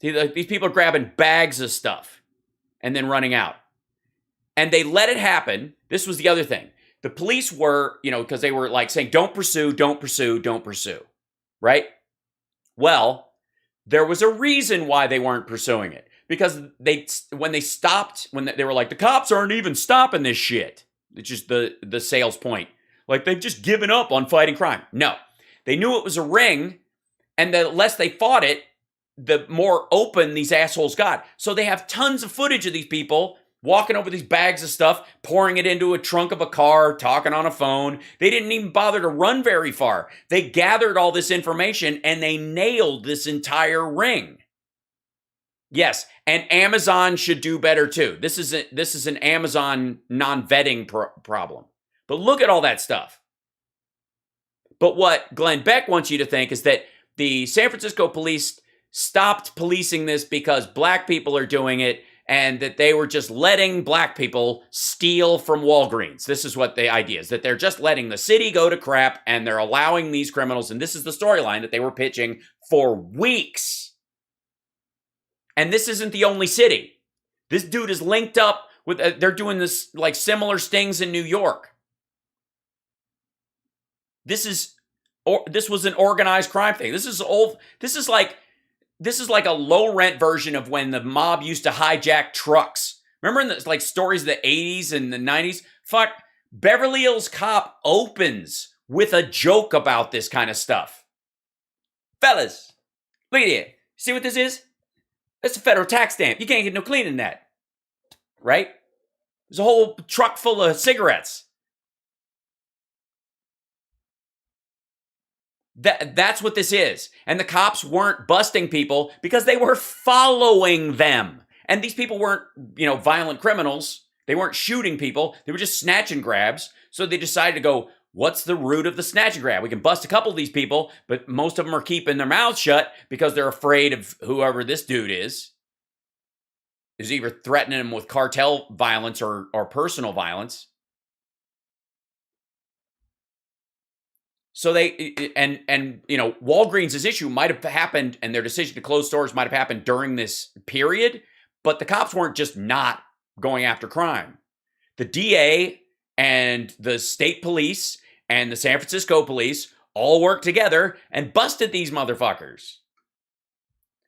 Speaker 1: these people are grabbing bags of stuff and then running out. And they let it happen. This was the other thing. The police were, because they were like saying, don't pursue, don't pursue, don't pursue. Right? Well, there was a reason why they weren't pursuing it. Because when they were like, the cops aren't even stopping this shit. It's just the sales point. Like, they've just given up on fighting crime. No. They knew it was a ring, and the less they fought it, the more open these assholes got. So they have tons of footage of these people walking over these bags of stuff, pouring it into a trunk of a car, talking on a phone. They didn't even bother to run very far. They gathered all this information and they nailed this entire ring. Yes, and Amazon should do better too. This is an Amazon non-vetting problem. But look at all that stuff. But what Glenn Beck wants you to think is that the San Francisco police stopped policing this because black people are doing it, and that they were just letting black people steal from Walgreens. This is what the idea is, that they're just letting the city go to crap, and they're allowing these criminals, and this is the storyline that they were pitching for weeks. And this isn't the only city. This dude is linked up with, they're doing this like similar stings in New York. This was an organized crime thing. This is like a low rent version of when the mob used to hijack trucks. Remember in the stories of the 80s and the 90s? Fuck, Beverly Hills Cop opens with a joke about this kind of stuff. Fellas, look at it. See what this is? That's a federal tax stamp. You can't get no cleaner than that. Right? There's a whole truck full of cigarettes. That's what this is. And the cops weren't busting people because they were following them. And these people weren't, violent criminals. They weren't shooting people. They were just snatch and grabs. So they decided to go, what's the root of the snatch and grab? We can bust a couple of these people, but most of them are keeping their mouths shut because they're afraid of whoever this dude is either threatening them with cartel violence or personal violence. So Walgreens' issue might have happened and their decision to close stores might have happened during this period, but the cops weren't just not going after crime. The DA and the state police and the San Francisco police all worked together and busted these motherfuckers.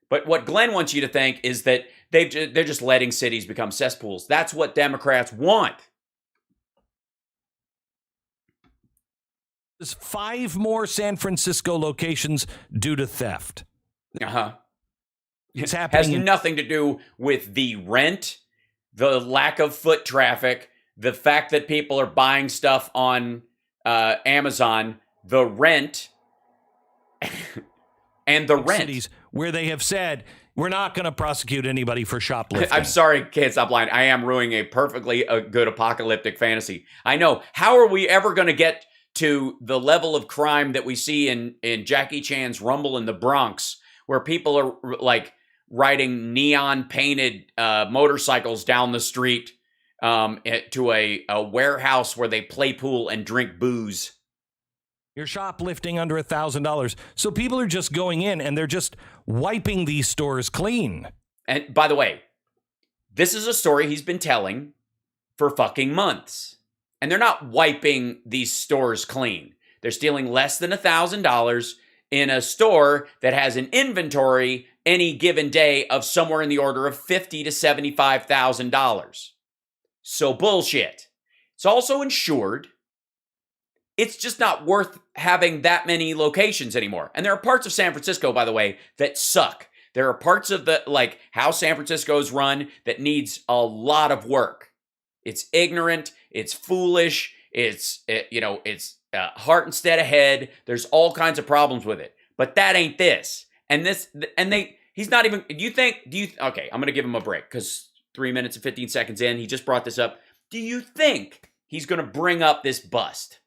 Speaker 1: But what Glenn wants you to think is that they're just letting cities become cesspools. That's what Democrats want.
Speaker 2: There's 5 more San Francisco locations due to theft. It's happening.
Speaker 1: Has nothing to do with the rent, the lack of foot traffic, the fact that people are buying stuff on Amazon, the rent, and the rent.
Speaker 2: Cities where they have said, we're not going to prosecute anybody for shoplifting.
Speaker 1: I'm sorry, Can't Stop Lying. I am ruining a perfectly good apocalyptic fantasy. I know. How are we ever going to get to the level of crime that we see in Jackie Chan's Rumble in the Bronx, where people are like riding neon painted motorcycles down the street to a warehouse where they play pool and drink booze?
Speaker 2: You're shoplifting under $1,000. So people are just going in and they're just wiping these stores clean.
Speaker 1: And by the way, this is a story he's been telling for fucking months. And they're not wiping these stores clean. They're stealing less than $1,000 in a store that has an inventory any given day of somewhere in the order of $50,000 to $75,000. So bullshit. It's also insured. It's just not worth having that many locations anymore. And there are parts of San Francisco, by the way, that suck. There are parts of how San Francisco is run that needs a lot of work. It's ignorant. It's foolish. It's heart instead of head. There's all kinds of problems with it. But that ain't this. He's not even, okay, I'm going to give him a break because 3 minutes and 15 seconds in, he just brought this up. Do you think he's going to bring up this bust?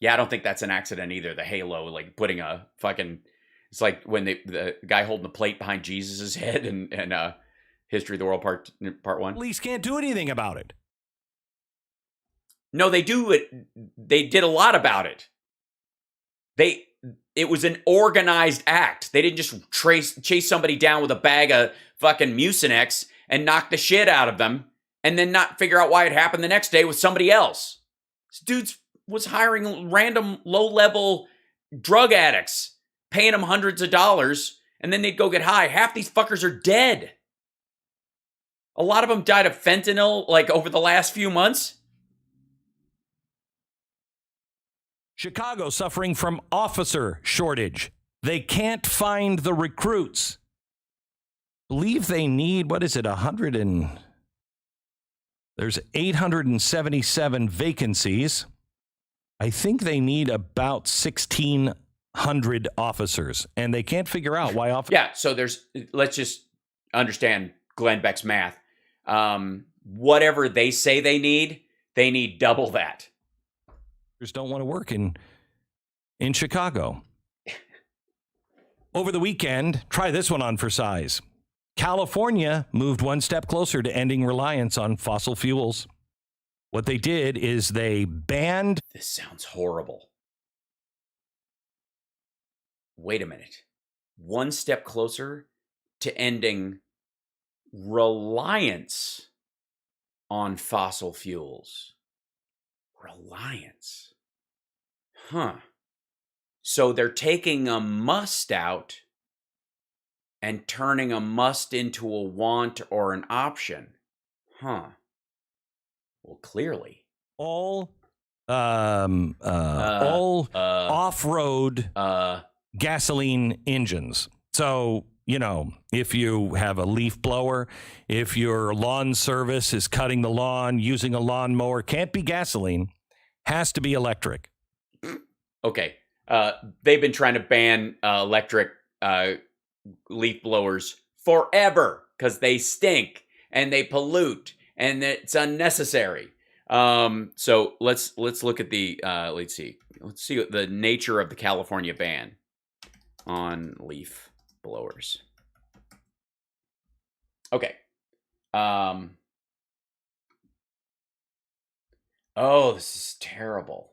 Speaker 1: Yeah, I don't think that's an accident either. The halo, like putting a fucking, it's like when the guy holding the plate behind Jesus' head and History of the World Part 1.
Speaker 2: Police can't do anything about it.
Speaker 1: No, they do it. They did a lot about it. It was an organized act. They didn't just chase somebody down with a bag of fucking Mucinex and knock the shit out of them and then not figure out why it happened the next day with somebody else. This dude was hiring random low-level drug addicts, paying them hundreds of dollars, and then they'd go get high. Half these fuckers are dead. A lot of them died of fentanyl, like, over the last few months.
Speaker 2: Chicago suffering from officer shortage. They can't find the recruits. Believe they need, what is it, there's 877 vacancies. I think they need about 1,600 officers, and they can't figure out why officers.
Speaker 1: Yeah, so let's just understand Glenn Beck's math. Whatever they say they need double that.
Speaker 2: Don't want to work in Chicago. Over the weekend, try this one on for size. California moved one step closer to ending reliance on fossil fuels. What they did is they banned...
Speaker 1: This sounds horrible. Wait a minute. One step closer to ending reliance on fossil fuels. Reliance. Huh. So they're taking a must out and turning a must into a want or an option. Huh. Well, clearly.
Speaker 2: All off-road gasoline engines. So, if you have a leaf blower, if your lawn service is cutting the lawn, using a lawnmower, can't be gasoline, has to be electric.
Speaker 1: Okay. They've been trying to ban electric leaf blowers forever because they stink and they pollute and it's unnecessary. So let's look at the let's see what the nature of the California ban on leaf blowers. Okay. Oh, this is terrible.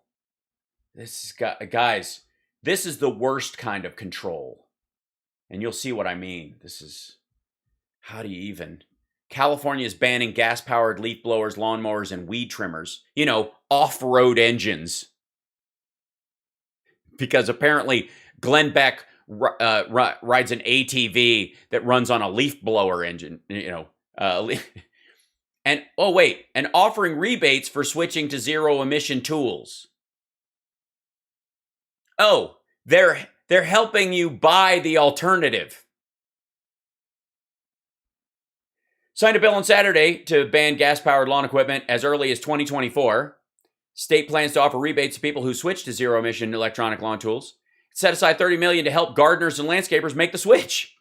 Speaker 1: This is guys, this is the worst kind of control. And you'll see what I mean. This is, how do you even? California is banning gas-powered leaf blowers, lawnmowers, and weed trimmers. You know, off-road engines. Because apparently Glenn Beck rides an ATV that runs on a leaf blower engine, you know. And, oh wait, and offering rebates for switching to zero-emission tools. Oh, they're helping you buy the alternative. Signed a bill on Saturday to ban gas-powered lawn equipment as early as 2024. State plans to offer rebates to people who switch to zero-emission electronic lawn tools. Set aside $30 million to help gardeners and landscapers make the switch.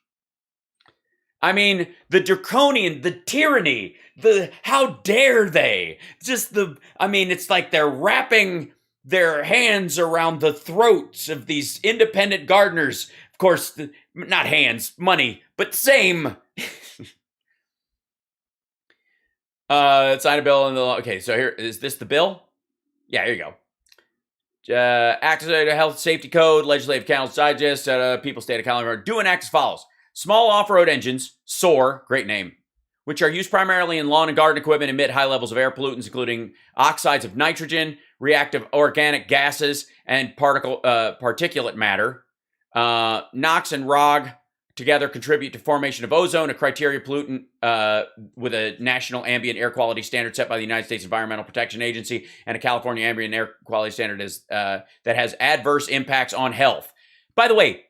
Speaker 1: I mean, the draconian, the tyranny, the how dare they? It's like they're wrapping their hands around the throats of these independent gardeners. Of course, not hands, money, but same. Sign a bill in the law. Okay, so here, is this the bill? Yeah, here you go. Act as a health safety code, legislative council digest, People's State of California. Do an act as follows. Small off-road engines, SOAR, great name, which are used primarily in lawn and garden equipment, emit high levels of air pollutants, including oxides of nitrogen, reactive organic gases, and particulate matter. NOx and ROG together contribute to formation of ozone, a criteria pollutant with a national ambient air quality standard set by the United States Environmental Protection Agency and a California ambient air quality standard that has adverse impacts on health. By the way,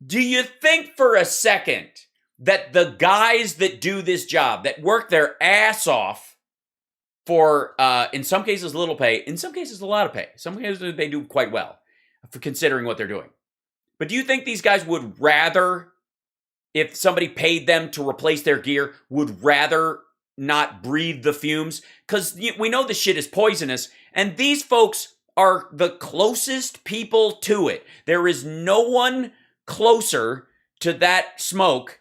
Speaker 1: do you think for a second that the guys that do this job, that work their ass off for, in some cases, little pay, in some cases, a lot of pay, some cases they do quite well for considering what they're doing. But do you think these guys would rather, if somebody paid them to replace their gear, would rather not breathe the fumes? Because we know this shit is poisonous, and these folks are the closest people to it. There is no one closer to that smoke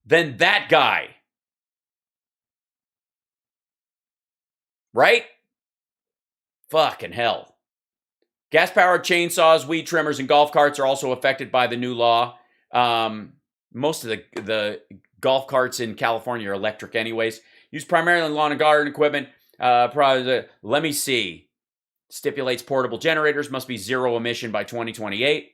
Speaker 1: than that guy. Right? Fucking hell. Gas-powered chainsaws, weed trimmers, and golf carts are also affected by the new law. Most of the golf carts in California are electric anyways. Used primarily in lawn and garden equipment. Let me see. Stipulates portable generators must be zero emission by 2028.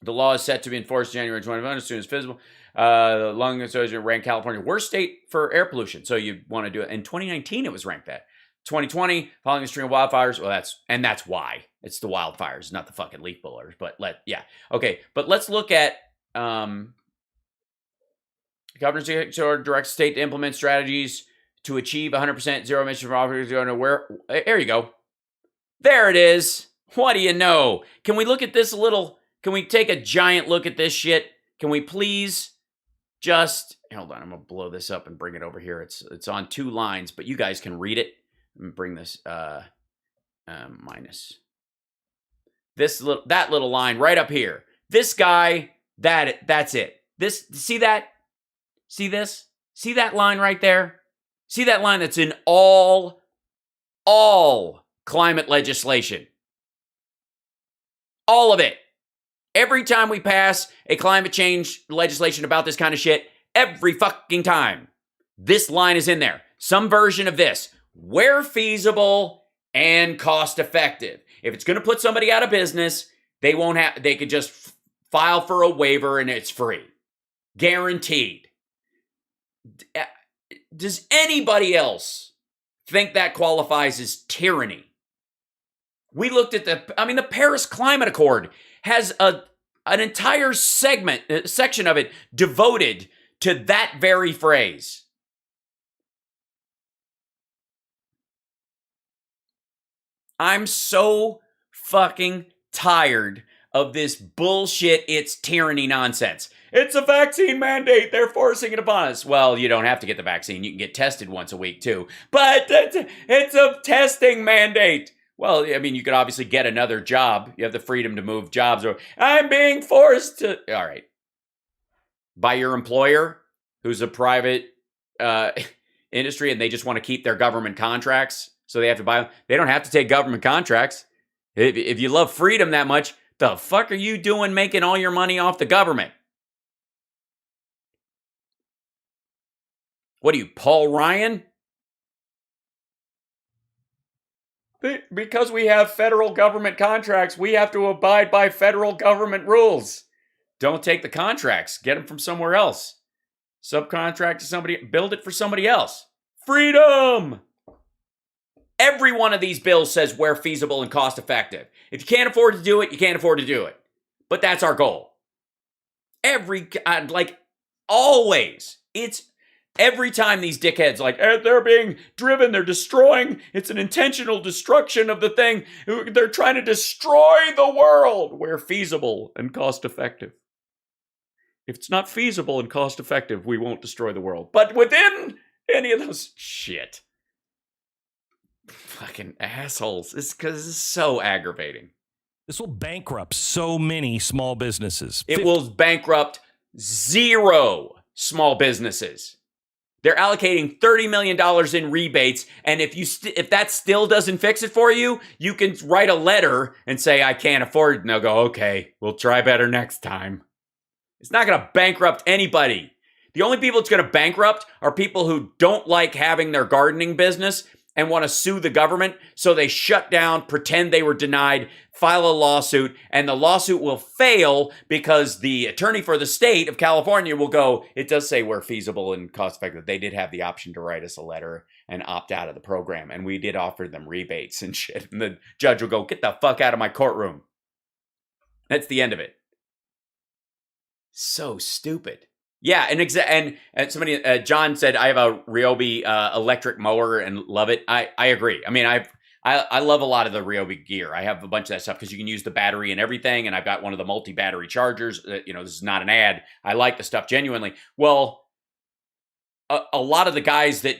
Speaker 1: The law is set to be enforced January 21 as soon as feasible. The Lung Association ranked California worst state for air pollution. So you want to do it. In 2019, it was ranked that. 2020, following a string of wildfires. Well, that's why. It's the wildfires, not the fucking leaf blowers. But okay. But let's look at governor's directs state to implement strategies to achieve 100% zero emission from officers. There you go. There it is. What do you know? Can we look at this a little? Can we take a giant look at this shit? Can we please just hold on? I'm gonna blow this up and bring it over here. It's on 2 lines, but you guys can read it. Let me bring this minus that little line right up here. This guy, that's it. See that? See this? See that line right there? See that line that's in all climate legislation. All of it. Every time we pass a climate change legislation about this kind of shit, every fucking time, this line is in there. Some version of this, where feasible and cost effective. If it's going to put somebody out of business, they could just file for a waiver and it's free. Guaranteed. Does anybody else think that qualifies as tyranny? We looked at the Paris Climate Accord has an entire section of it devoted to that very phrase. I'm so fucking tired of this bullshit, it's tyranny nonsense. It's a vaccine mandate. They're forcing it upon us. Well, you don't have to get the vaccine. You can get tested once a week too. But it's a testing mandate. Well, I mean, you could obviously get another job. You have the freedom to move jobs. Or I'm being forced to. All right. By your employer, who's a private industry, and they just want to keep their government contracts. So they have to buy them. They don't have to take government contracts. If you love freedom that much, the fuck are you doing making all your money off the government? What are you, Paul Ryan? Because we have federal government contracts, we have to abide by federal government rules. Don't take the contracts. Get them from somewhere else. Subcontract to somebody. Build it for somebody else. Freedom! Every one of these bills says where feasible and cost effective. If you can't afford to do it, you can't afford to do it. But that's our goal. Always. It's every time these dickheads they're being driven, they're destroying. It's an intentional destruction of the thing. They're trying to destroy the world where feasible and cost effective. If it's not feasible and cost effective, we won't destroy the world. But within any of those shit. Fucking assholes. This is so aggravating.
Speaker 2: This will bankrupt so many small businesses.
Speaker 1: It will bankrupt 0 small businesses. They're allocating $30 million in rebates, and if that still doesn't fix it for you, you can write a letter and say, I can't afford it, and they'll go, okay, we'll try better next time. It's not going to bankrupt anybody. The only people it's going to bankrupt are people who don't like having their gardening business and want to sue the government, so they shut down, pretend they were denied, file a lawsuit, and the lawsuit will fail because the attorney for the state of California will go, it does say we're feasible and cost effective. They did have the option to write us a letter and opt out of the program, and we did offer them rebates and shit. And the judge will go, get the fuck out of my courtroom. That's the end of it. So stupid. Yeah, and somebody, John said, I have a Ryobi electric mower and love it. I agree. I mean, I love a lot of the Ryobi gear. I have a bunch of that stuff because you can use the battery and everything, and I've got one of the multi-battery chargers. This is not an ad. I like the stuff genuinely. Well, a lot of the guys that,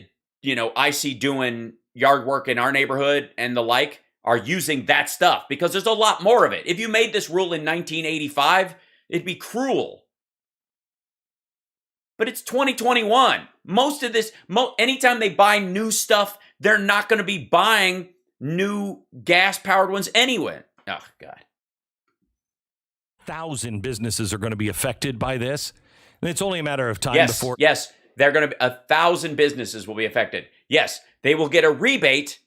Speaker 1: I see doing yard work in our neighborhood and the like are using that stuff because there's a lot more of it. If you made this rule in 1985, it'd be cruel. But it's 2021. Most of this, anytime they buy new stuff, they're not going to be buying new gas-powered ones anyway. Oh, God.
Speaker 2: 1,000 businesses are going to be affected by this. And it's only a matter of time before.
Speaker 1: Yes, they're going to be 1,000 businesses will be affected. Yes, they will get a rebate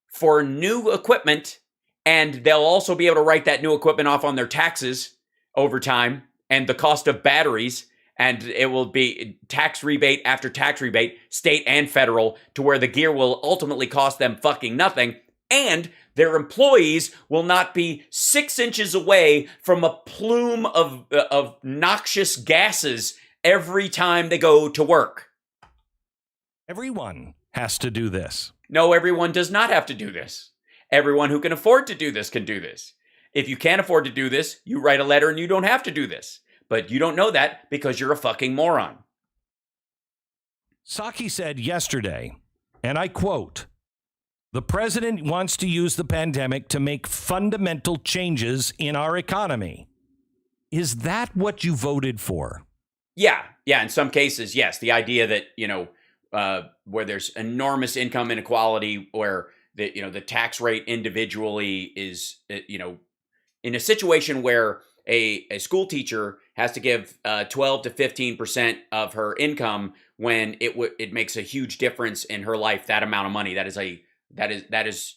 Speaker 1: for new equipment, and they'll also be able to write that new equipment off on their taxes over time and the cost of batteries. And it will be tax rebate after tax rebate, state and federal, to where the gear will ultimately cost them fucking nothing. And their employees will not be 6 inches away from a plume of noxious gases every time they go to work.
Speaker 2: Everyone has to do this.
Speaker 1: No, everyone does not have to do this. Everyone who can afford to do this can do this. If you can't afford to do this, you write a letter and you don't have to do this. But you don't know that because you're a fucking moron.
Speaker 2: Psaki said yesterday, and I quote, the president wants to use the pandemic to make fundamental changes in our economy. Is that what you voted for?
Speaker 1: Yeah. In some cases, yes. The idea that, where there's enormous income inequality, where the tax rate individually is, in a situation where a school teacher has to give 12 to 15% of her income when it makes a huge difference in her life. That amount of money, that is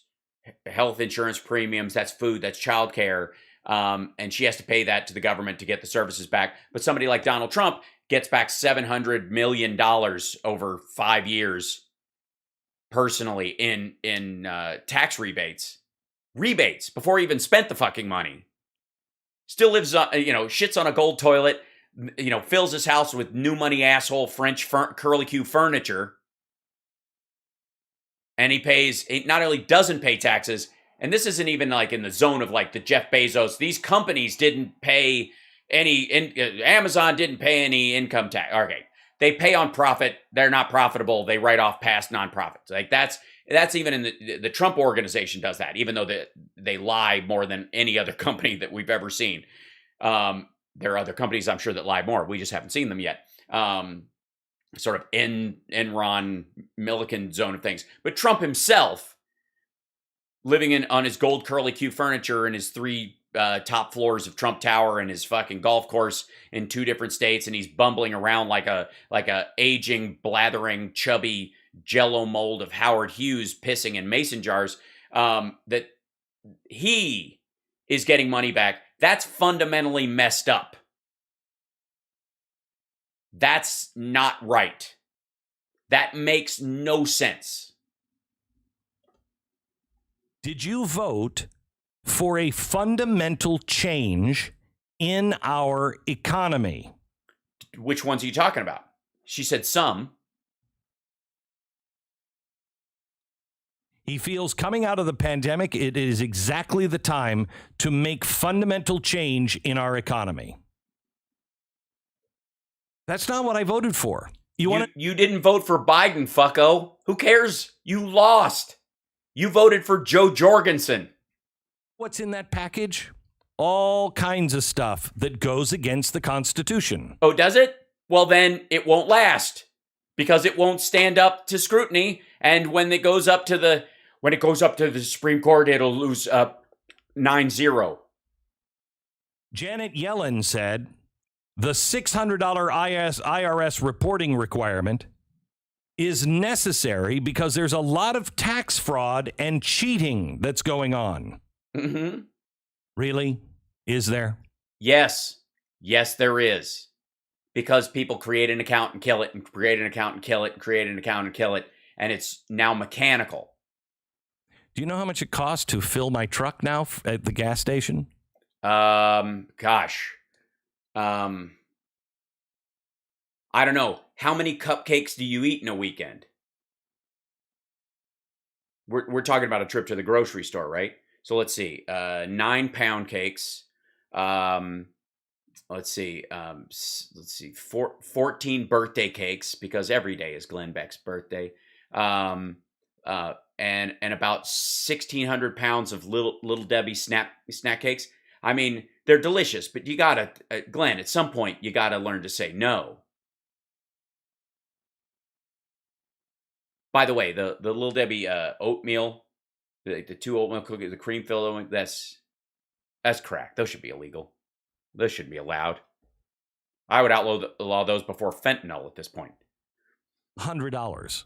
Speaker 1: health insurance premiums, that's food, that's childcare, and she has to pay that to the government to get the services back. But somebody like Donald Trump gets back $700 million over 5 years personally in tax rebates before he even spent the fucking money. Still lives on, shits on a gold toilet, fills his house with new money asshole French curly Q furniture. And he not only doesn't pay taxes, and this isn't even like in the zone of like the Jeff Bezos, these companies didn't pay Amazon didn't pay any income tax. Okay. They pay on profit. They're not profitable. They write off past nonprofits. Like that's even in the Trump organization does that, even though they lie more than any other company that we've ever seen. There are other companies I'm sure that lie more. We just haven't seen them yet. Sort of Enron Milliken zone of things. But Trump himself, living on his gold curly Q furniture and his 3 top floors of Trump Tower and his fucking golf course in 2 different states, and he's bumbling around like a aging, blathering, chubby Jello mold of Howard Hughes pissing in mason jars. That he is getting money back. That's fundamentally messed up. That's not right. That makes no sense.
Speaker 2: Did you vote for a fundamental change in our economy?
Speaker 1: Which ones are you talking about? She said some.
Speaker 2: He feels coming out of the pandemic, it is exactly the time to make fundamental change in our economy. That's not what I voted for.
Speaker 1: You didn't vote for Biden, fucko. Who cares? You lost. You voted for Joe Jorgensen.
Speaker 2: What's in that package? All kinds of stuff that goes against the Constitution.
Speaker 1: Oh, does it? Well, then it won't last because it won't stand up to scrutiny. And when it goes up to the Supreme Court, it'll lose 9-0.
Speaker 2: Janet Yellen said the $600 IRS reporting requirement is necessary because there's a lot of tax fraud and cheating that's going on.
Speaker 1: Mm-hmm.
Speaker 2: Really? Is there?
Speaker 1: Yes. Yes, there is. Because people create an account and kill it, and create an account and kill it, and create an account and kill it, and it's now mechanical.
Speaker 2: Do you know how much it costs to fill my truck now at the gas station?
Speaker 1: Gosh. I don't know. How many cupcakes do you eat in a weekend? We're talking about a trip to the grocery store, right? So let's see. 9-pound cakes. Let's see. 14 birthday cakes, because every day is Glenn Beck's birthday. And about 1,600 pounds of little Debbie snack cakes. I mean, they're delicious, but you gotta, Glenn, at some point you gotta learn to say no. By the way, the little Debbie oatmeal, the 2 oatmeal cookies, the cream filled oatmeal, that's crack. Those should be illegal. Those shouldn't be allowed. I would outlaw those before fentanyl at this point.
Speaker 2: $100.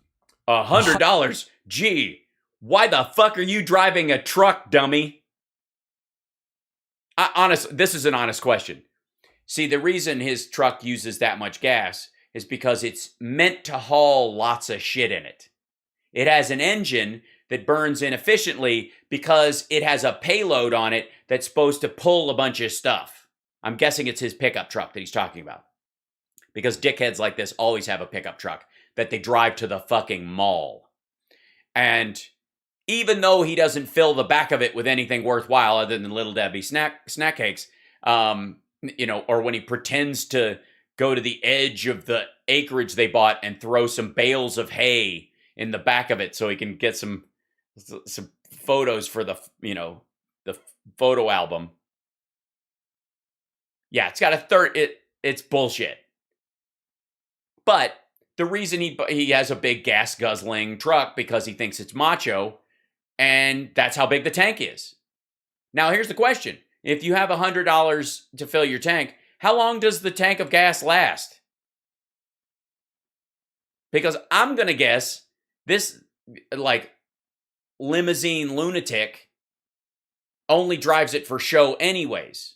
Speaker 1: $100? Gee, why the fuck are you driving a truck, dummy? This is an honest question. See, the reason his truck uses that much gas is because it's meant to haul lots of shit in it. It has an engine that burns inefficiently because it has a payload on it that's supposed to pull a bunch of stuff. I'm guessing it's his pickup truck that he's talking about. Because dickheads like this always have a pickup truck that they drive to the fucking mall. And even though he doesn't fill the back of it with anything worthwhile other than Little Debbie snack cakes, or when he pretends to go to the edge of the acreage they bought and throw some bales of hay in the back of it so he can get some photos for the photo album. Yeah, it's got a it's bullshit. But the reason he has a big gas guzzling truck because he thinks it's macho, and that's how big the tank is. Now here's the question. If you have $100 to fill your tank, how long does the tank of gas last? Because I'm going to guess this limousine lunatic only drives it for show anyways.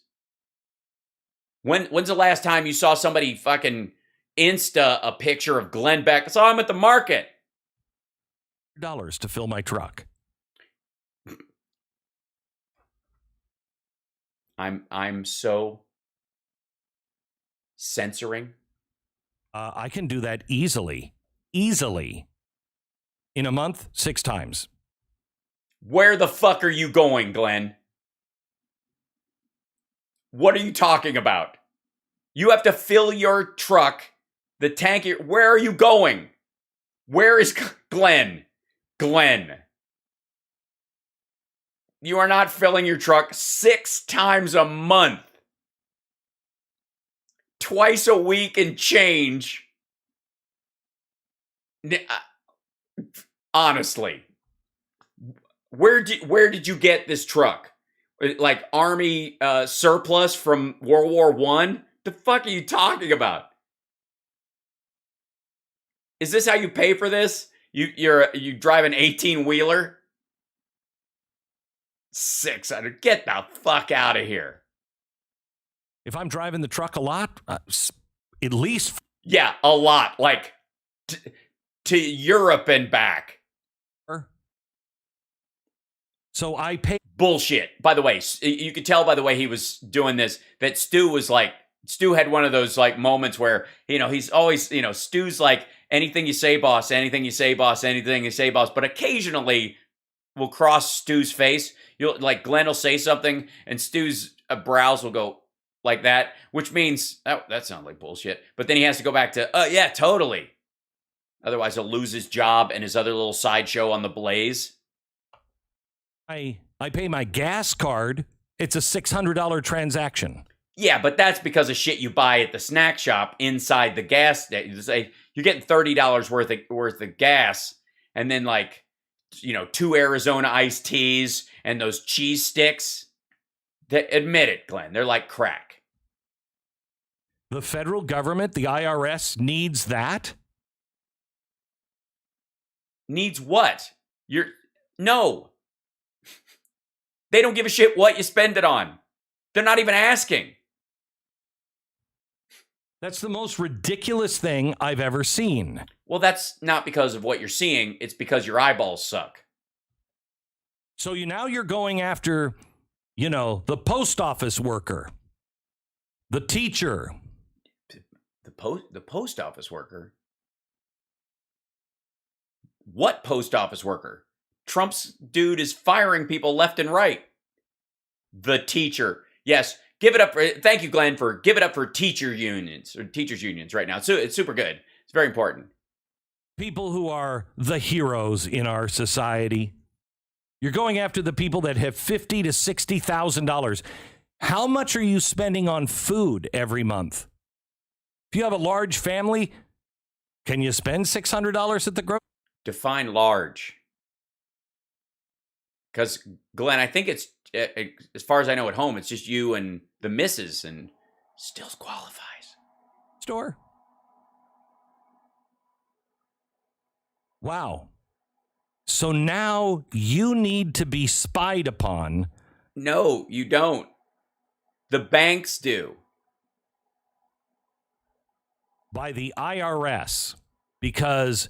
Speaker 1: When's the last time you saw somebody fucking Insta a picture of Glenn Beck? I saw him at the market.
Speaker 2: $100 to fill my truck.
Speaker 1: I'm so censoring.
Speaker 2: I can do that easily. In a month, 6 times.
Speaker 1: Where the fuck are you going, Glenn? What are you talking about? You have to fill your truck, the tank. Where are you going? Where is Glenn? Glenn. You are not filling your truck 6 times a month. Twice a week and change. Honestly. Where did you get this truck? Like army surplus from World War I? The fuck are you talking about? Is this how you pay for this? You drive an 18-wheeler? 600. Get the fuck out of here.
Speaker 2: If I'm driving the truck a lot, at least.
Speaker 1: Yeah, a lot. Like to Europe and back.
Speaker 2: So I pay.
Speaker 1: Bullshit. By the way, you could tell by the way he was doing this that Stu had one of those like moments where, he's always, Stu's like, anything you say, boss, anything you say, boss, anything you say, boss. But occasionally will cross Stu's face. Glenn will say something and Stu's brows will go like that, which means, oh, that sounds like bullshit. But then he has to go back to, yeah, totally. Otherwise he'll lose his job and his other little sideshow on the Blaze.
Speaker 2: I pay my gas card. It's a $600 transaction.
Speaker 1: Yeah, but that's because of shit you buy at the snack shop inside the gas. You're getting $30 worth of gas, and then 2 Arizona iced teas and those cheese sticks. Admit it, Glenn. They're like crack.
Speaker 2: The federal government, the IRS, needs that?
Speaker 1: Needs what? No. They don't give a shit what you spend it on. They're not even asking.
Speaker 2: That's the most ridiculous thing I've ever seen.
Speaker 1: Well, that's not because of what you're seeing. It's because your eyeballs suck.
Speaker 2: So you're going after, the post office worker, the teacher.
Speaker 1: The post office worker? What post office worker? Trump's dude is firing people left and right. The teacher. Yes, give it up for, thank you, Glenn, for give it up for teachers unions right now. So it's super good. It's very important.
Speaker 2: People who are the heroes in our society. You're going after the people that have $50,000 to $60,000. How much are you spending on food every month? If you have a large family, can you spend $600 at the grocery?
Speaker 1: Define large. Because, Glenn, I think it's, as far as I know at home, it's just you and the missus, and still qualifies.
Speaker 2: Store. Wow. So now you need to be spied upon.
Speaker 1: No, you don't. The banks do.
Speaker 2: By the IRS, because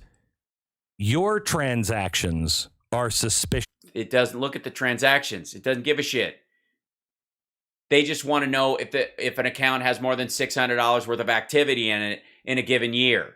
Speaker 2: your transactions are suspicious.
Speaker 1: It doesn't look at the transactions. It doesn't give a shit. They just want to know if an account has more than $600 worth of activity in it in a given year.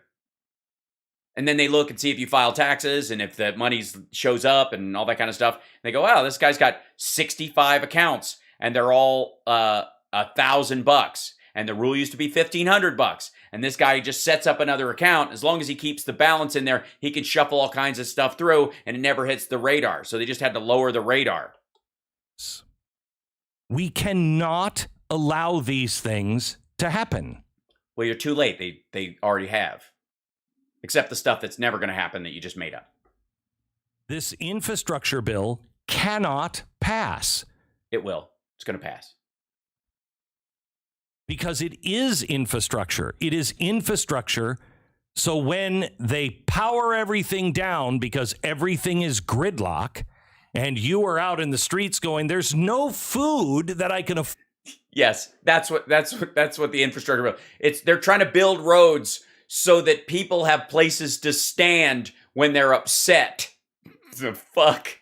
Speaker 1: And then they look and see if you file taxes and if the money shows up and all that kind of stuff. They go, wow, this guy's got 65 accounts and they're all $1,000. And the rule used to be $1,500. And this guy just sets up another account. As long as he keeps the balance in there, he can shuffle all kinds of stuff through and it never hits the radar. So they just had to lower the radar.
Speaker 2: We cannot allow these things to happen.
Speaker 1: Well, you're too late. They already have. Except the stuff that's never going to happen that you just made up.
Speaker 2: This infrastructure bill cannot pass.
Speaker 1: It will. It's going to pass.
Speaker 2: Because it is infrastructure. It is infrastructure. So when they power everything down because everything is gridlock and you are out in the streets going, there's no food that I can afford.
Speaker 1: Yes, that's what the infrastructure bill. They're trying to build roads so that people have places to stand when they're upset. The fuck?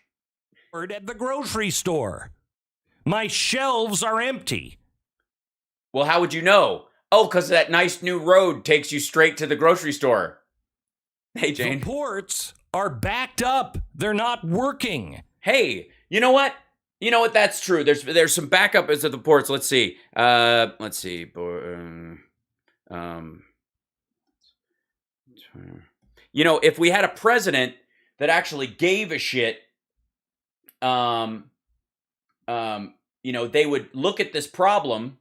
Speaker 2: At the grocery store. My shelves are empty.
Speaker 1: Well, how would you know? Oh, because that nice new road takes you straight to the grocery store. Hey, Jane.
Speaker 2: The ports are backed up. They're not working.
Speaker 1: Hey, you know what? You know what? That's true. There's some backup as of the reports. Let's see. You know, if we had a president that actually gave a shit, you know, they would look at this problem,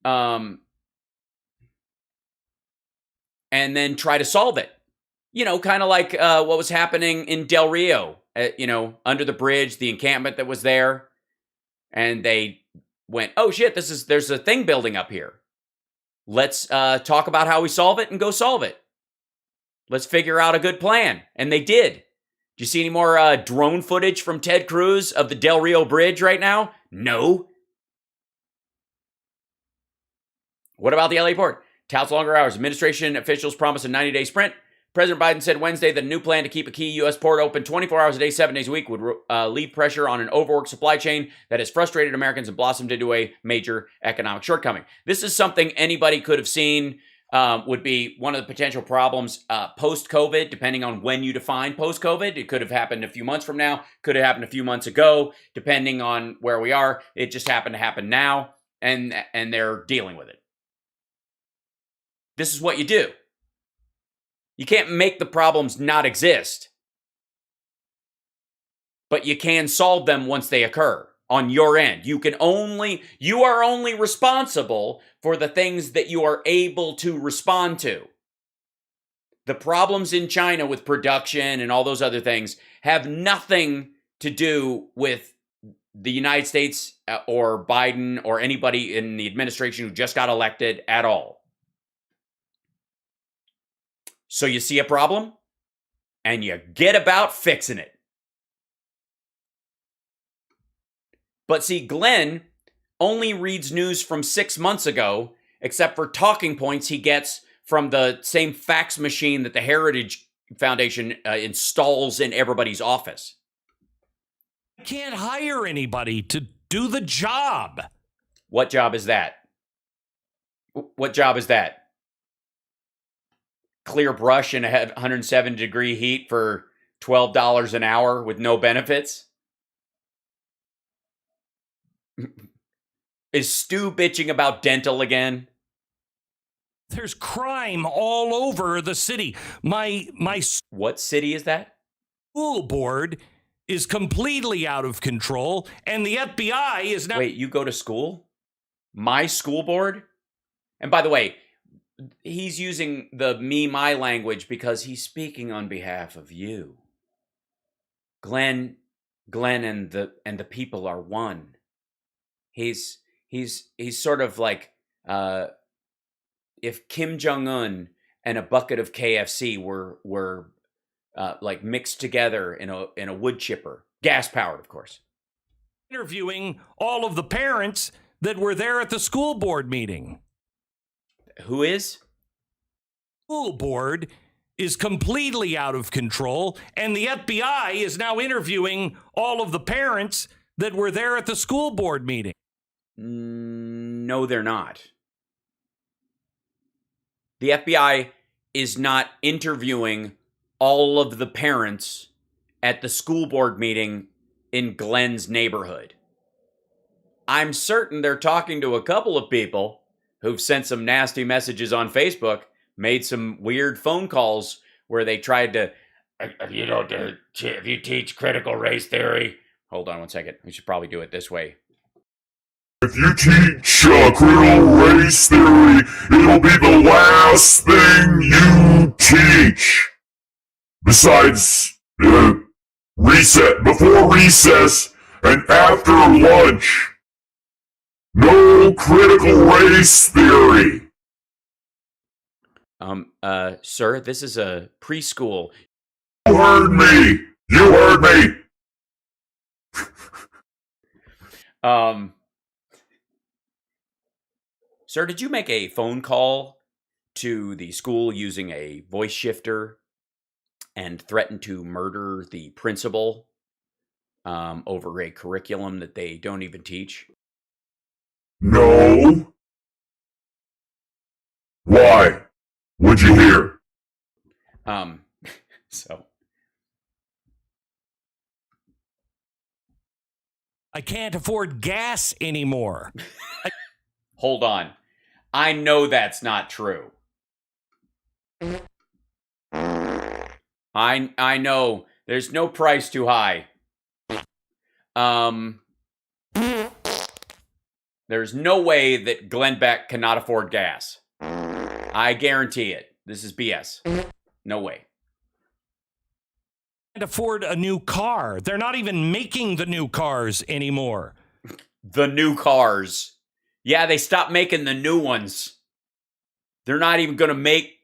Speaker 1: and then try to solve it. You know, kind of like what was happening in Del Rio, you know, under the bridge, the encampment that was there. And they went, oh shit, there's a thing building up here. Let's talk about how we solve it and go solve it. Let's figure out a good plan. And they did. Do you see any more drone footage from Ted Cruz of the Del Rio Bridge right now? No. What about the LA port? Touts longer hours. Administration officials promised a 90-day sprint. President Biden said Wednesday that a new plan to keep a key U.S. port open 24 hours a day, 7 days a week would leave pressure on an overworked supply chain that has frustrated Americans and blossomed into a major economic shortcoming. This is something anybody could have seen would be one of the potential problems post-COVID, depending on when you define post-COVID. It could have happened a few months from now, could have happened a few months ago, depending on where we are. It just happened to happen now, and they're dealing with it. This is what you do. You can't make the problems not exist, but you can solve them once they occur on your end. You are only responsible for the things that you are able to respond to. The problems in China with production and all those other things have nothing to do with the United States or Biden or anybody in the administration who just got elected at all. So you see a problem, and you get about fixing it. But see, Glenn only reads news from 6 months ago, except for talking points he gets from the same fax machine that the Heritage Foundation installs in everybody's office.
Speaker 2: I can't hire anybody to do the job.
Speaker 1: What job is that? What job is that? Clear brush in 107-degree heat for $12 an hour with no benefits? Is Stu bitching about dental again?
Speaker 2: There's crime all over the city. My
Speaker 1: What city is that?
Speaker 2: school board is completely out of control, and the FBI is now...
Speaker 1: Wait, you go to school? My school board? And by the way, he's using the my language because he's speaking on behalf of you. Glenn and the people are one. He's sort of like if Kim Jong-un and a bucket of KFC were like mixed together in a wood chipper, gas powered, of course.
Speaker 2: Interviewing all of the parents that were there at the school board meeting.
Speaker 1: Who is?
Speaker 2: School board is completely out of control, and the FBI is now interviewing all of the parents that were there at the school board meeting.
Speaker 1: No, they're not. The FBI is not interviewing all of the parents at the school board meeting in Glenn's neighborhood. I'm certain they're talking to a couple of people who've sent some nasty messages on Facebook, made some weird phone calls where they tried to, if you teach critical race theory. Hold on one second. We should probably do it this way.
Speaker 6: If you teach critical race theory, it'll be the last thing you teach. Besides, before recess and after lunch. No critical race theory.
Speaker 1: Sir, this is a preschool.
Speaker 6: You heard me. You heard me.
Speaker 1: Sir, did you make a phone call to the school using a voice shifter and threaten to murder the principal over a curriculum that they don't even teach?
Speaker 6: No. Why? What'd you hear?
Speaker 1: So
Speaker 2: I can't afford gas anymore.
Speaker 1: Hold on. I know that's not true. I know there's no price too high. There's no way that Glenn Beck cannot afford gas. I guarantee it. This is BS. No way.
Speaker 2: Can't afford a new car. They're not even making the new cars anymore.
Speaker 1: The new cars. Yeah, they stopped making the new ones. They're not even going to make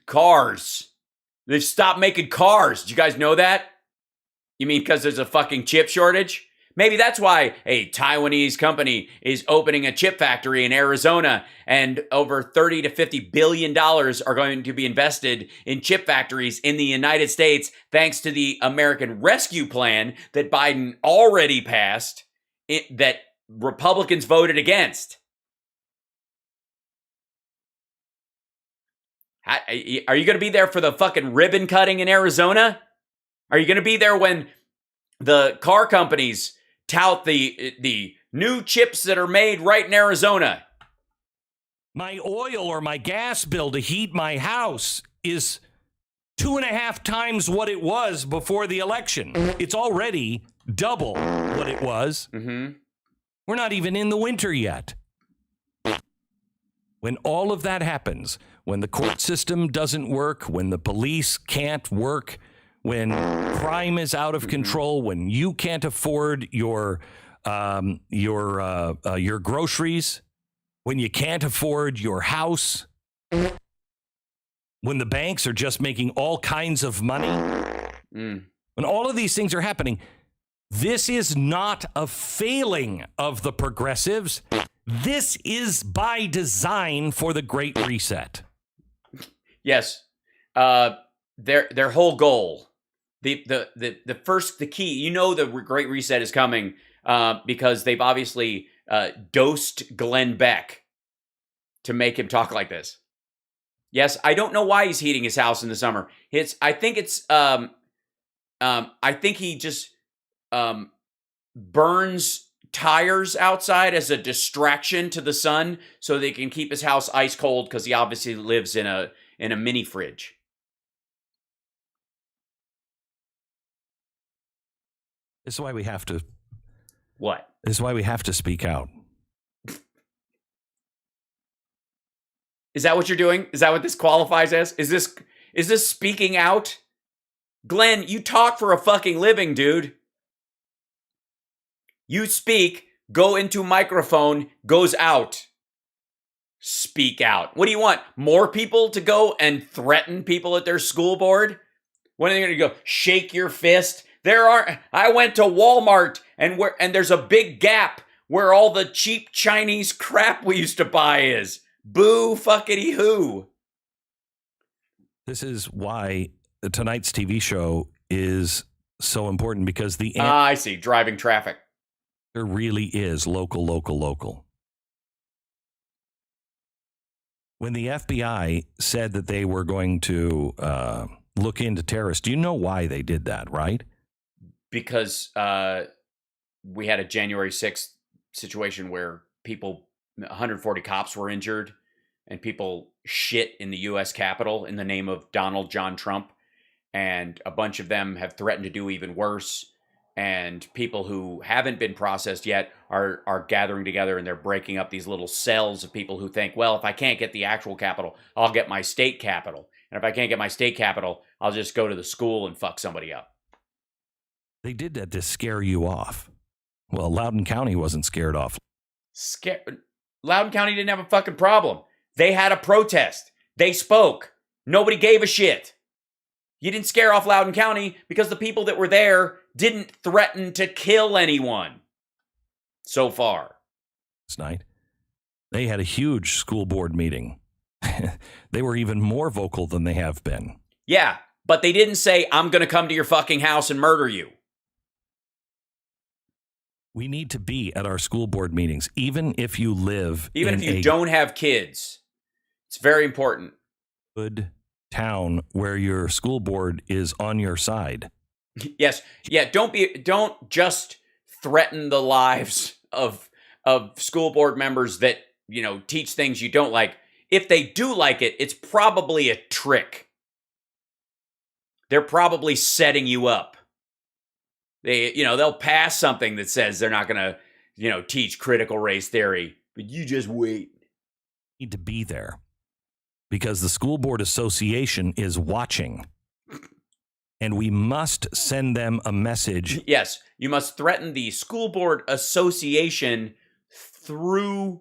Speaker 1: cars. They've stopped making cars. Did you guys know that? You mean because there's a fucking chip shortage? Maybe that's why a Taiwanese company is opening a chip factory in Arizona, and over $30 to $50 billion are going to be invested in chip factories in the United States, thanks to the American Rescue Plan that Biden already passed, that Republicans voted against. Are you going to be there for the fucking ribbon cutting in Arizona? Are you going to be there when the car companies tout the new chips that are made right in Arizona?
Speaker 2: My oil or my gas bill to heat my house is 2.5 times what it was before the election. It's already double what it was.
Speaker 1: Mm-hmm.
Speaker 2: We're not even in the winter yet. When all of that happens, when the court system doesn't work, when the police can't work, when crime is out of control, when you can't afford your groceries, when you can't afford your house, when the banks are just making all kinds of money, when all of these things are happening, this is not a failing of the progressives. This is by design for the Great Reset.
Speaker 1: Yes. Their whole goal, the key, you know, the Great Reset is coming because they've obviously dosed Glenn Beck to make him talk like this. Yes, I don't know why he's heating his house in the summer. I think he just burns tires outside as a distraction to the sun so they can keep his house ice cold, because he obviously lives in a mini fridge.
Speaker 2: This is why we have to.
Speaker 1: What?
Speaker 2: This is why we have to speak out.
Speaker 1: Is that what you're doing? Is that what this qualifies as? Is this speaking out? Glenn, you talk for a fucking living, dude. You speak, go into microphone, goes out. Speak out. What do you want? More people to go and threaten people at their school board? When are they going to go shake your fist? I went to Walmart and there's a big gap where all the cheap Chinese crap we used to buy is. Boo fuckity hoo.
Speaker 2: This is why tonight's TV show is so important, because
Speaker 1: I see. Driving traffic.
Speaker 2: There really is local. When the FBI said that they were going to look into terrorists, do you know why they did that, right?
Speaker 1: Because we had a January 6th situation where 140 cops were injured, and people shit in the U.S. Capitol in the name of Donald John Trump, and a bunch of them have threatened to do even worse. And people who haven't been processed yet are gathering together, and they're breaking up these little cells of people who think, well, if I can't get the actual capital, I'll get my state capital. And if I can't get my state capital, I'll just go to the school and fuck somebody up.
Speaker 2: They did that to scare you off. Well, Loudoun County wasn't scared off.
Speaker 1: Loudoun County didn't have a fucking problem. They had a protest. They spoke. Nobody gave a shit. You didn't scare off Loudoun County because the people that were there didn't threaten to kill anyone so far.
Speaker 2: This night, they had a huge school board meeting. They were even more vocal than they have been.
Speaker 1: Yeah, but they didn't say, I'm going to come to your fucking house and murder you.
Speaker 2: We need to be at our school board meetings, even if you live
Speaker 1: Even if you don't have kids. It's very important.
Speaker 2: Good town where your school board is on your side.
Speaker 1: Yes. Yeah, don't just threaten the lives of school board members that, you know, teach things you don't like. If they do like it, it's probably a trick. They're probably setting you up. They'll pass something that says they're not going to, teach critical race theory, but you just wait.
Speaker 2: Need to be there because the School Board Association is watching. And we must send them a message.
Speaker 1: Yes, you must threaten the School Board Association through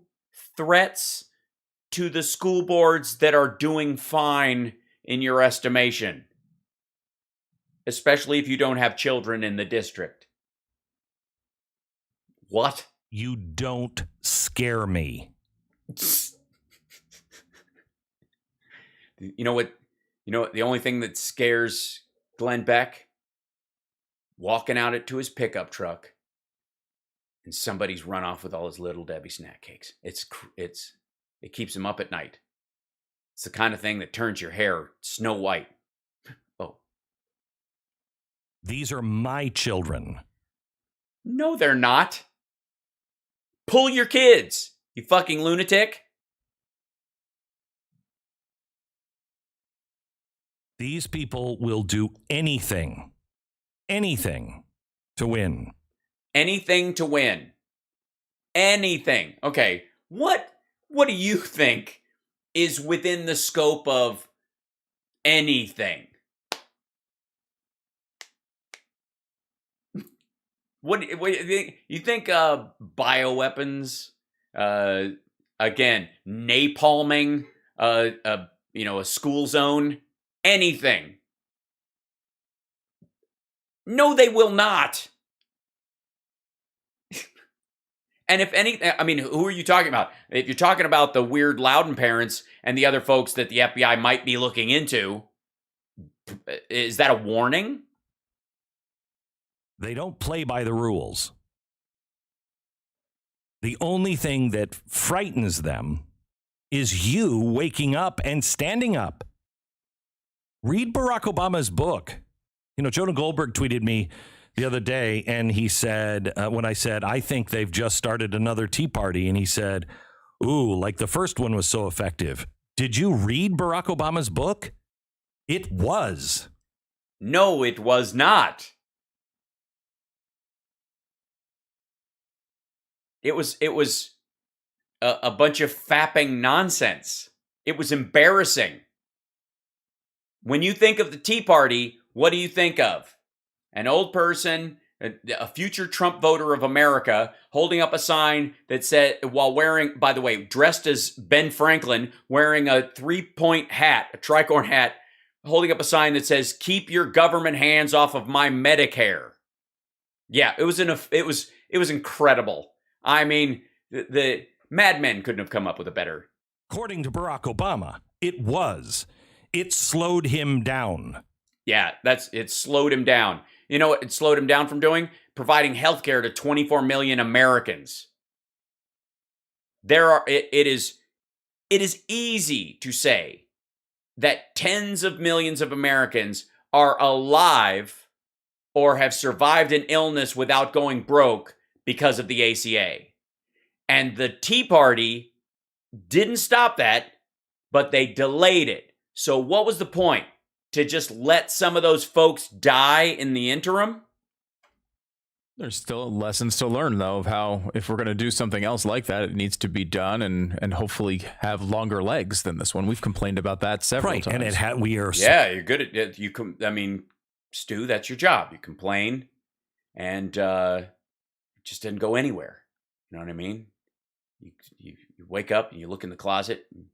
Speaker 1: threats to the school boards that are doing fine in your estimation, especially if you don't have children in the district. What?
Speaker 2: You don't scare me.
Speaker 1: You know what? The only thing that scares Glenn Beck? Walking out to his pickup truck and somebody's run off with all his Little Debbie snack cakes. It keeps him up at night. It's the kind of thing that turns your hair snow white. Oh.
Speaker 2: These are my children.
Speaker 1: No, they're not. Pull your kids, you fucking lunatic.
Speaker 2: These people will do anything to win.
Speaker 1: Anything to win. Anything. Okay, what do you think is within the scope of anything? What you think bioweapons, again, napalming a school zone, anything? No, they will not. And if anything, I mean, who are you talking about? If you're talking about the weird Loudon parents and the other folks that the FBI might be looking into, is that a warning?
Speaker 2: They don't play by the rules. The only thing that frightens them is you waking up and standing up. Read Barack Obama's book. Jonah Goldberg tweeted me the other day, and he said, when I said, I think they've just started another Tea Party, and he said, ooh, like the first one was so effective. Did you read Barack Obama's book? It was.
Speaker 1: No, it was not. It was a bunch of fapping nonsense. It was embarrassing. When you think of the Tea Party, what do you think of? An old person, a future Trump voter of America, holding up a sign that said, while wearing, by the way, dressed as Ben Franklin, wearing a 3-point hat, a tricorn hat, holding up a sign that says, "Keep your government hands off of my Medicare." Yeah, it was incredible. I mean, the Mad Men couldn't have come up with a better.
Speaker 2: According to Barack Obama, it was. It slowed him down.
Speaker 1: Yeah, it slowed him down. You know what it slowed him down from doing? Providing health care to 24 million Americans. It is easy to say that tens of millions of Americans are alive or have survived an illness without going broke because of the ACA. And the Tea Party didn't stop that, but they delayed it. So what was the point? To just let some of those folks die in the interim?
Speaker 5: There's still lessons to learn, though, of how, if we're going to do something else like that, it needs to be done and hopefully have longer legs than this one. We've complained about that several times.
Speaker 2: And we are.
Speaker 1: Yeah, you're good at it. Stu, that's your job. You complain, and it just didn't go anywhere. You know what I mean? You wake up and you look in the closet. And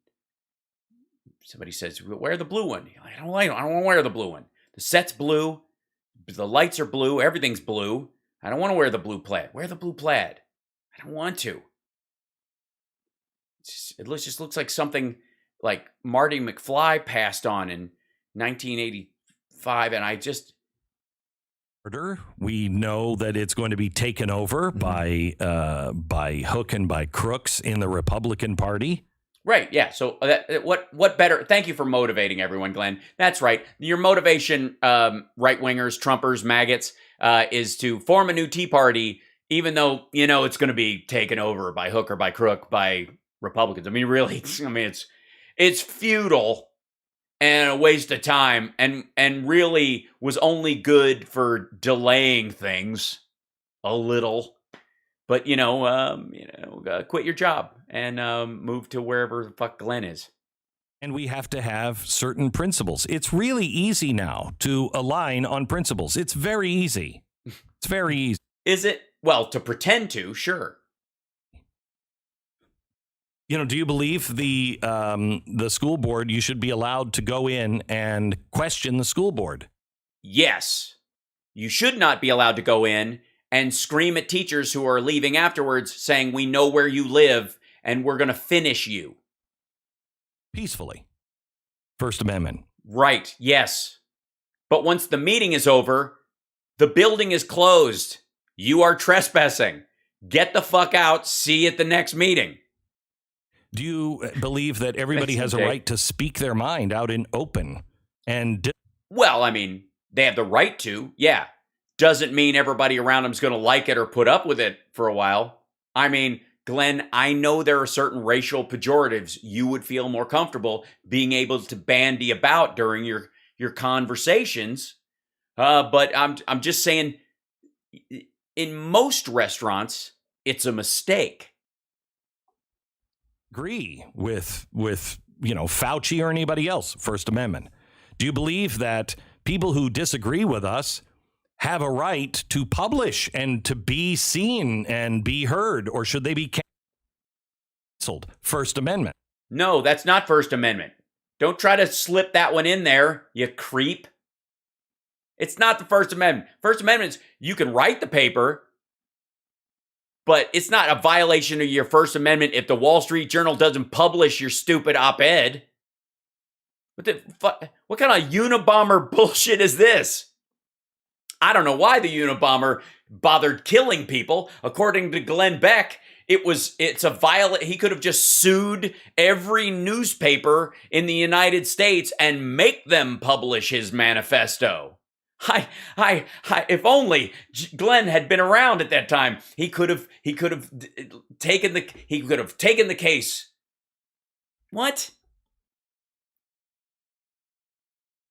Speaker 1: somebody says, "Wear the blue one." You're like, I don't want to wear the blue one. The set's blue. The lights are blue. Everything's blue. I don't want to wear the blue plaid. Wear the blue plaid. I don't want to. It just looks like something like Marty McFly passed on in 1985, and I just...
Speaker 2: We know that it's going to be taken over by hook and by crooks in the Republican Party.
Speaker 1: Right, yeah. So what better? Thank you for motivating everyone, Glenn. That's right. Your motivation, right-wingers, Trumpers, maggots, is to form a new Tea Party even though, it's going to be taken over by hook or by crook by Republicans. I mean, really, it's futile and a waste of time, and really was only good for delaying things a little. But quit your job and move to wherever the fuck Glenn is.
Speaker 2: And we have to have certain principles. It's really easy now to align on principles. It's very easy. It's very easy.
Speaker 1: Is it? Well, to pretend to, sure.
Speaker 2: Do you believe the school board, you should be allowed to go in and question the school board?
Speaker 1: Yes. You should not be allowed to go in and scream at teachers who are leaving afterwards saying, we know where you live and we're going to finish you.
Speaker 2: Peacefully. First Amendment.
Speaker 1: Right, yes. But once the meeting is over, the building is closed. You are trespassing. Get the fuck out. See you at the next meeting.
Speaker 2: Do you believe that everybody has a right to speak their mind out in open?
Speaker 1: Well, I mean, they have the right to, yeah. Doesn't mean everybody around them is going to like it or put up with it for a while. I mean, Glenn, I know there are certain racial pejoratives you would feel more comfortable being able to bandy about during your conversations. But I'm just saying, in most restaurants, it's a mistake.
Speaker 2: Agree with Fauci or anybody else, First Amendment. Do you believe that people who disagree with us have a right to publish and to be seen and be heard, or should they be canceled? First Amendment.
Speaker 1: No, that's not First Amendment. Don't try to slip that one in there, you creep. It's not the First Amendment. First Amendment is you can write the paper, but it's not a violation of your First Amendment if the Wall Street Journal doesn't publish your stupid op-ed. What kind of Unabomber bullshit is this? I don't know why the Unabomber bothered killing people. According to Glenn Beck, it's a violation. He could have just sued every newspaper in the United States and make them publish his manifesto. If only Glenn had been around at that time, he could have taken the case. What?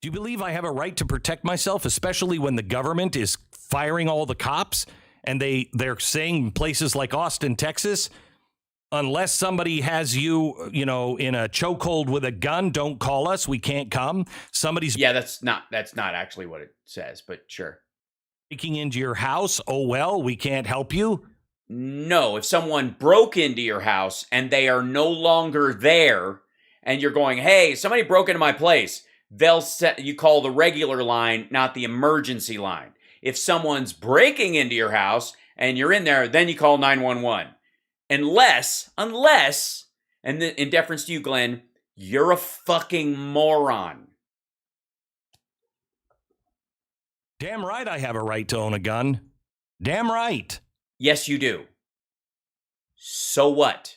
Speaker 2: Do you believe I have a right to protect myself, especially when the government is firing all the cops and they're saying places like Austin, Texas, unless somebody has you, in a chokehold with a gun, don't call us. We can't come.
Speaker 1: Yeah, that's not actually what it says, but sure.
Speaker 2: Breaking into your house. Oh, well, we can't help you.
Speaker 1: No, if someone broke into your house and they are no longer there and you're going, hey, somebody broke into my place. You call the regular line, not the emergency line. If someone's breaking into your house and you're in there, then you call 911. Unless, and in deference to you, Glenn, you're a fucking moron.
Speaker 2: Damn right I have a right to own a gun. Damn right.
Speaker 1: Yes, you do. So what?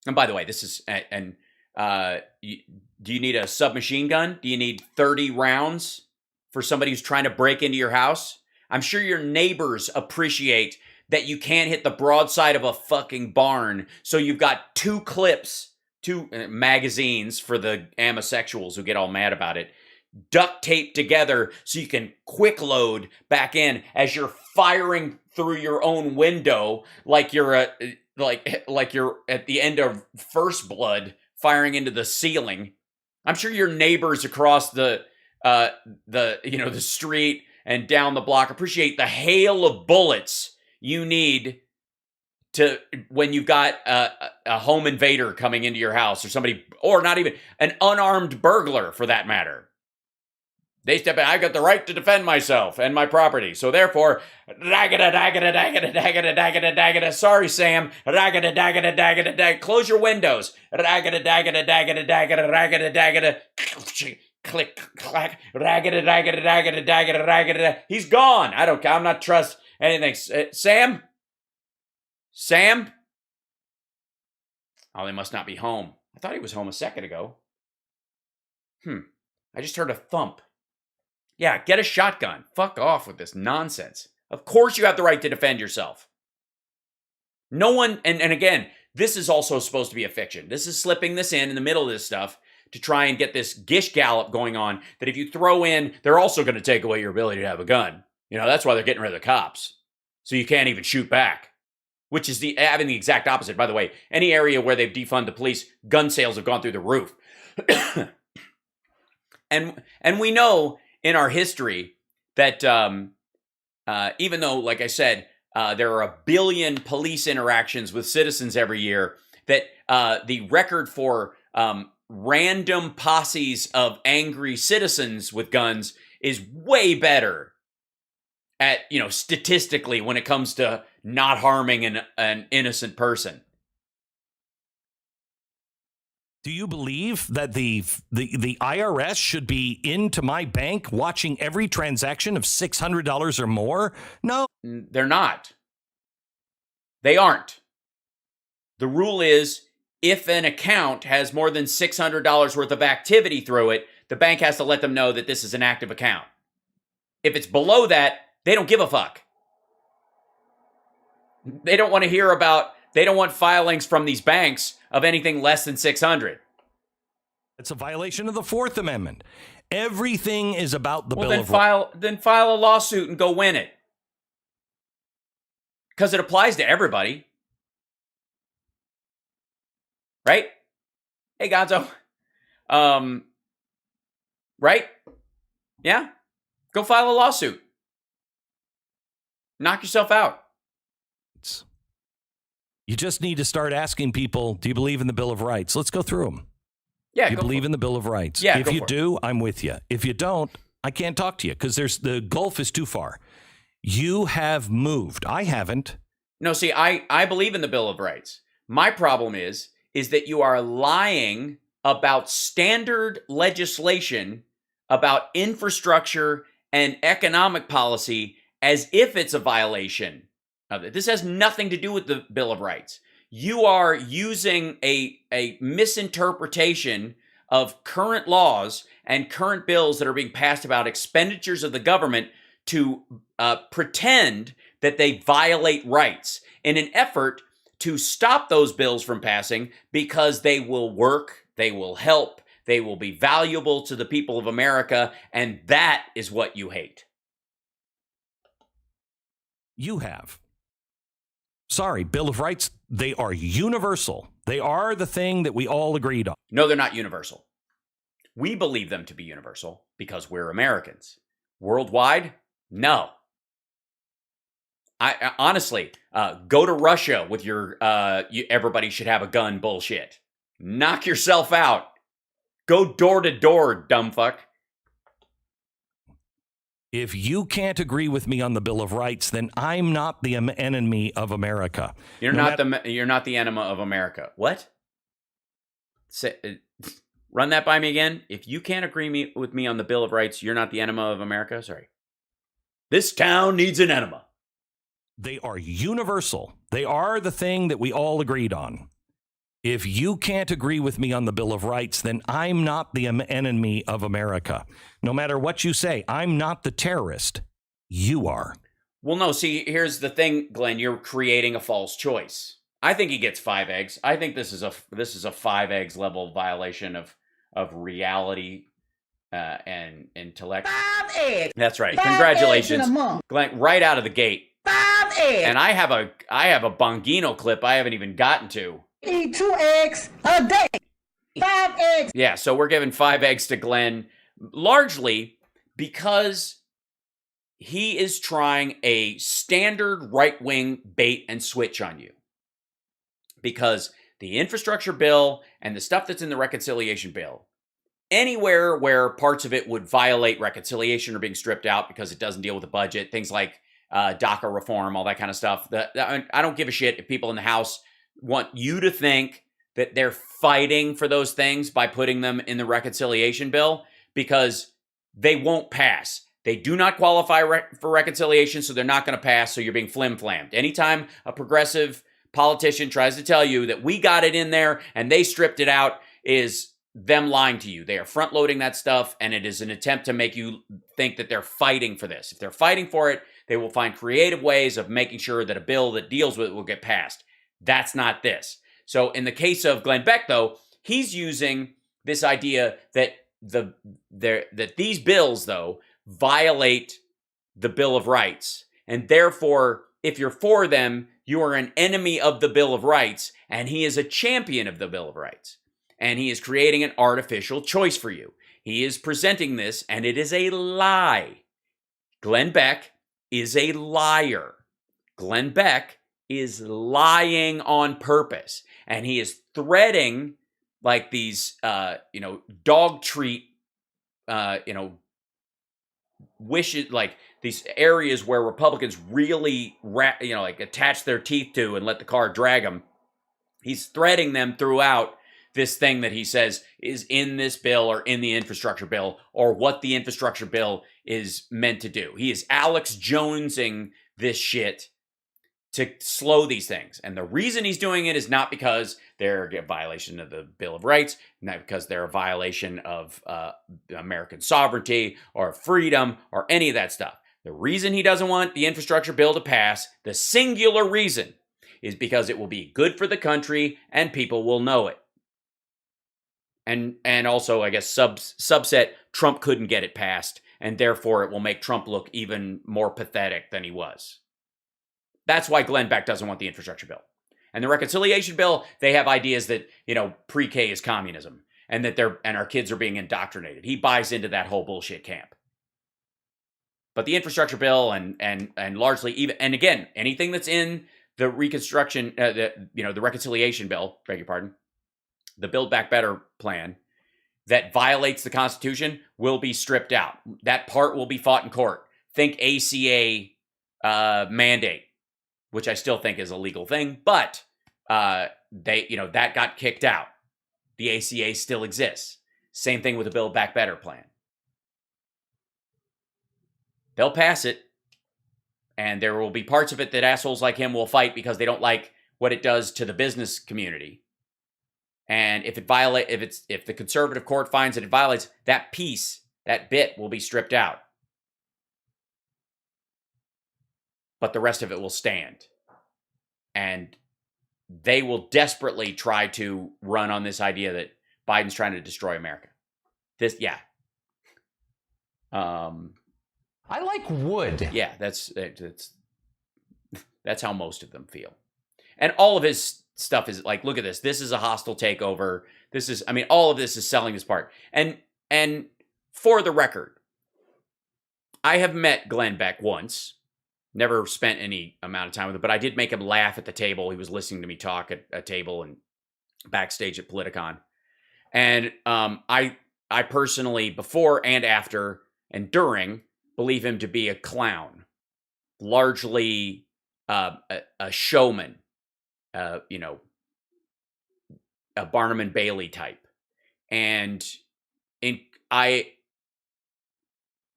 Speaker 1: And by the way, this is, do you need a submachine gun? Do you need 30 rounds for somebody who's trying to break into your house? I'm sure your neighbors appreciate that you can't hit the broadside of a fucking barn. So you've got two magazines for the amosexuals who get all mad about it, duct taped together so you can quick load back in as you're firing through your own window like you're like you're at the end of First Blood firing into the ceiling. I'm sure your neighbors across the street and down the block appreciate the hail of bullets you need to when you've got a home invader coming into your house or somebody, or not even an unarmed burglar for that matter. They step in, I got the right to defend myself and my property. So therefore, sorry, Sam. Close your windows. Click, clack. He's gone. I'm not trust anything. Sam? Oh, they must not be home. I thought he was home a second ago. I just heard a thump. Yeah, get a shotgun. Fuck off with this nonsense. Of course you have the right to defend yourself. No one, and again, this is also supposed to be a fiction. This is slipping this in the middle of this stuff to try and get this gish gallop going on that if you throw in, they're also going to take away your ability to have a gun. You know, that's why they're getting rid of the cops. So you can't even shoot back. Which is having the exact opposite. By the way, any area where they've defunded the police, gun sales have gone through the roof. and we know in our history that even though, like I said, there are 1 billion police interactions with citizens every year, that the record for random posses of angry citizens with guns is way better at, statistically when it comes to not harming an innocent person.
Speaker 2: Do you believe that the IRS should be into my bank watching every transaction of $600 or more? No.
Speaker 1: They're not. They aren't. The rule is if an account has more than $600 worth of activity through it, the bank has to let them know that this is an active account. If it's below that, they don't give a fuck. They don't want to hear about, they don't want filings from these banks of anything less than 600.
Speaker 2: It's a violation of the Fourth Amendment. Everything is about the Bill of
Speaker 1: Rights. Then file a lawsuit and go win it. Because it applies to everybody. Right? Hey, Gonzo. Right? Yeah? Go file a lawsuit. Knock yourself out.
Speaker 2: You just need to start asking people, do you believe in the Bill of Rights? Let's go through them.
Speaker 1: Yeah,
Speaker 2: you believe in the Bill of Rights?
Speaker 1: Yeah,
Speaker 2: if you do, I'm with you. If you don't, I can't talk to you because the gulf is too far. You have moved. I haven't.
Speaker 1: No, see, I believe in the Bill of Rights. My problem is that you are lying about standard legislation about infrastructure and economic policy as if it's a violation of it. This has nothing to do with the Bill of Rights. You are using a misinterpretation of current laws and current bills that are being passed about expenditures of the government to pretend that they violate rights in an effort to stop those bills from passing because they will work, they will help, they will be valuable to the people of America, and that is what you hate.
Speaker 2: You have. Sorry, Bill of Rights, they are universal. They are the thing that we all agreed on.
Speaker 1: No, they're not universal. We believe them to be universal because we're Americans. Worldwide? No. I honestly, go to Russia with your everybody should have a gun bullshit. Knock yourself out. Go door to door, dumb fuck.
Speaker 2: If you can't agree with me on the Bill of Rights, then I'm not the enemy of America.
Speaker 1: You're not the enemy of America. What? Run that by me again. If you can't agree with me on the Bill of Rights, you're not the enemy of America? Sorry. This town needs an enema.
Speaker 2: They are universal. They are the thing that we all agreed on. If you can't agree with me on the Bill of Rights, then I'm not the enemy of America. No matter what you say, I'm not the terrorist. You are.
Speaker 1: Well, no, see, here's the thing, Glenn. You're creating a false choice. I think he gets 5 eggs. I think this is a 5 eggs level violation of reality and intellect.
Speaker 7: 5 eggs.
Speaker 1: That's right.
Speaker 7: 5
Speaker 1: Congratulations,
Speaker 7: eggs in a month.
Speaker 1: Glenn. Right out of the gate.
Speaker 7: 5 eggs.
Speaker 1: And I have a Bongino clip I haven't even gotten to.
Speaker 7: Eat 2 eggs a day. 5 eggs.
Speaker 1: Yeah, so we're giving 5 eggs to Glenn, largely because he is trying a standard right-wing bait and switch on you. Because the infrastructure bill and the stuff that's in the reconciliation bill, anywhere where parts of it would violate reconciliation are being stripped out because it doesn't deal with the budget, things like DACA reform, all that kind of stuff. I don't give a shit if people in the House want you to think that they're fighting for those things by putting them in the reconciliation bill, because they won't pass. They do not qualify for reconciliation, so they're not going to pass, so you're being flim-flammed. Anytime a progressive politician tries to tell you that we got it in there and they stripped it out, them lying to you. They are front loading that stuff, and it is an attempt to make you think that they're fighting for this. If they're fighting for it, they will find creative ways of making sure that a bill that deals with it will get passed. That's not this. So in the case of Glenn Beck, though, he's using this idea that that these bills, though, violate the Bill of Rights, and therefore, if you're for them, you are an enemy of the Bill of Rights, and he is a champion of the Bill of Rights. And he is creating an artificial choice for you. He is presenting this, and it is a lie. Glenn Beck is a liar. Glenn Beck is lying on purpose. And he is threading like these, dog treat, wishes, like these areas where Republicans really, attach their teeth to and let the car drag them. He's threading them throughout this thing that he says is in this bill or in the infrastructure bill or what the infrastructure bill is meant to do. He is Alex Jonesing this shit to slow these things. And the reason he's doing it is not because they're a violation of the Bill of Rights, not because they're a violation of American sovereignty or freedom or any of that stuff. The reason he doesn't want the infrastructure bill to pass, the singular reason, is because it will be good for the country and people will know it. And also, I guess, subset, Trump couldn't get it passed, and therefore it will make Trump look even more pathetic than he was. That's why Glenn Beck doesn't want the infrastructure bill. And the reconciliation bill, they have ideas that, pre-K is communism, and that our kids are being indoctrinated. He buys into that whole bullshit camp. But the infrastructure bill and largely even, and again, anything that's in the reconstruction, the reconciliation bill, beg your pardon, the Build Back Better plan that violates the Constitution will be stripped out. That part will be fought in court. Think ACA mandate, which I still think is a legal thing, but that got kicked out. The ACA still exists. Same thing with the Build Back Better plan. They'll pass it, and there will be parts of it that assholes like him will fight because they don't like what it does to the business community. And if the conservative court finds that it violates that piece, that bit will be stripped out. But the rest of it will stand. And they will desperately try to run on this idea that Biden's trying to destroy America.
Speaker 8: I like wood.
Speaker 1: Yeah, that's how most of them feel. And all of his stuff is like, look at this. This is a hostile takeover. All of this is selling this part. And for the record, I have met Glenn Beck once. Never spent any amount of time with him, but I did make him laugh at the table. He was listening to me talk at a table and backstage at Politicon. And I personally, before and after and during, believe him to be a clown, largely a showman, a Barnum and Bailey type. And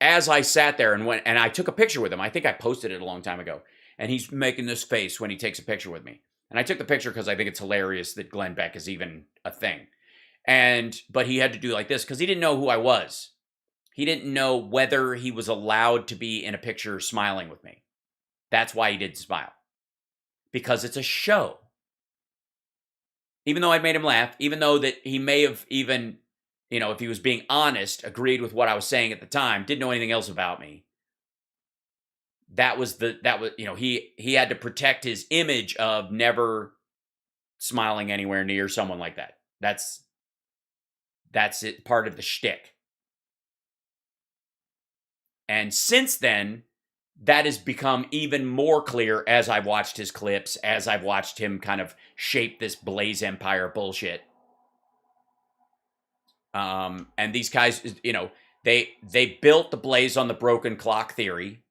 Speaker 1: as I sat there and I took a picture with him, I think I posted it a long time ago, and he's making this face when he takes a picture with me. And I took the picture because I think it's hilarious that Glenn Beck is even a thing. But he had to do like this because he didn't know who I was. He didn't know whether he was allowed to be in a picture smiling with me. That's why he didn't smile. Because it's a show. Even though I'd made him laugh, even though that he may have even, if he was being honest, agreed with what I was saying at the time, didn't know anything else about me. He had to protect his image of never smiling anywhere near someone like that. That's it, part of the shtick. And since then, that has become even more clear as I've watched his clips, as I've watched him kind of shape this Blaze Empire bullshit. And these guys, they built the Blaze on the broken clock theory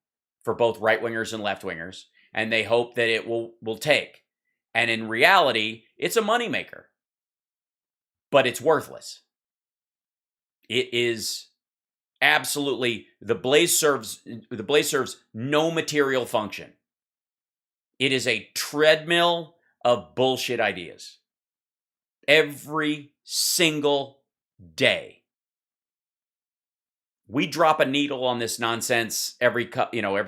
Speaker 1: for both right-wingers and left-wingers, and they hope that it will take. And in reality, it's a moneymaker. But it's worthless. It is absolutely, the Blaze serves no material function. It is a treadmill of bullshit ideas. Every single day. We drop a needle on this nonsense every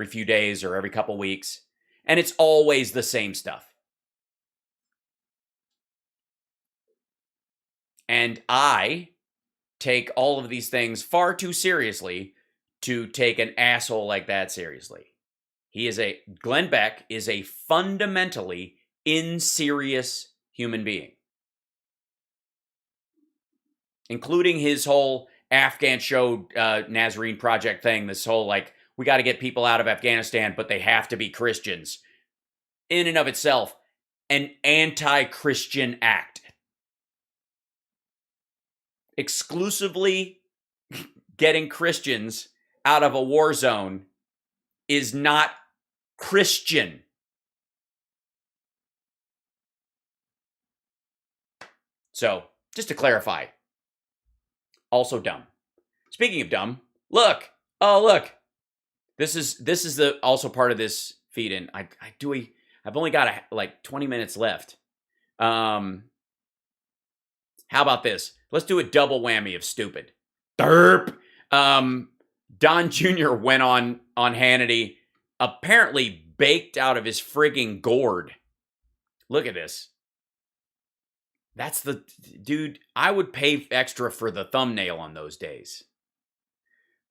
Speaker 1: few days or every couple weeks, and it's always the same stuff. And I take all of these things far too seriously to take an asshole like that seriously. Glenn Beck is a fundamentally inserious human being. Including his whole Afghan show, Nazarene Project thing, this whole, like, we got to get people out of Afghanistan, but they have to be Christians. In and of itself, an anti-Christian act. Exclusively getting Christians out of a war zone is not Christian. So, just to clarify, also dumb. Speaking of dumb, look. This is the also part of this feed, and I've only got like 20 minutes left. How about this? Let's do a double whammy of stupid. Derp. Don Jr. went on Hannity, apparently baked out of his frigging gourd. Look at this. That's the dude. I would pay extra for the thumbnail on those days.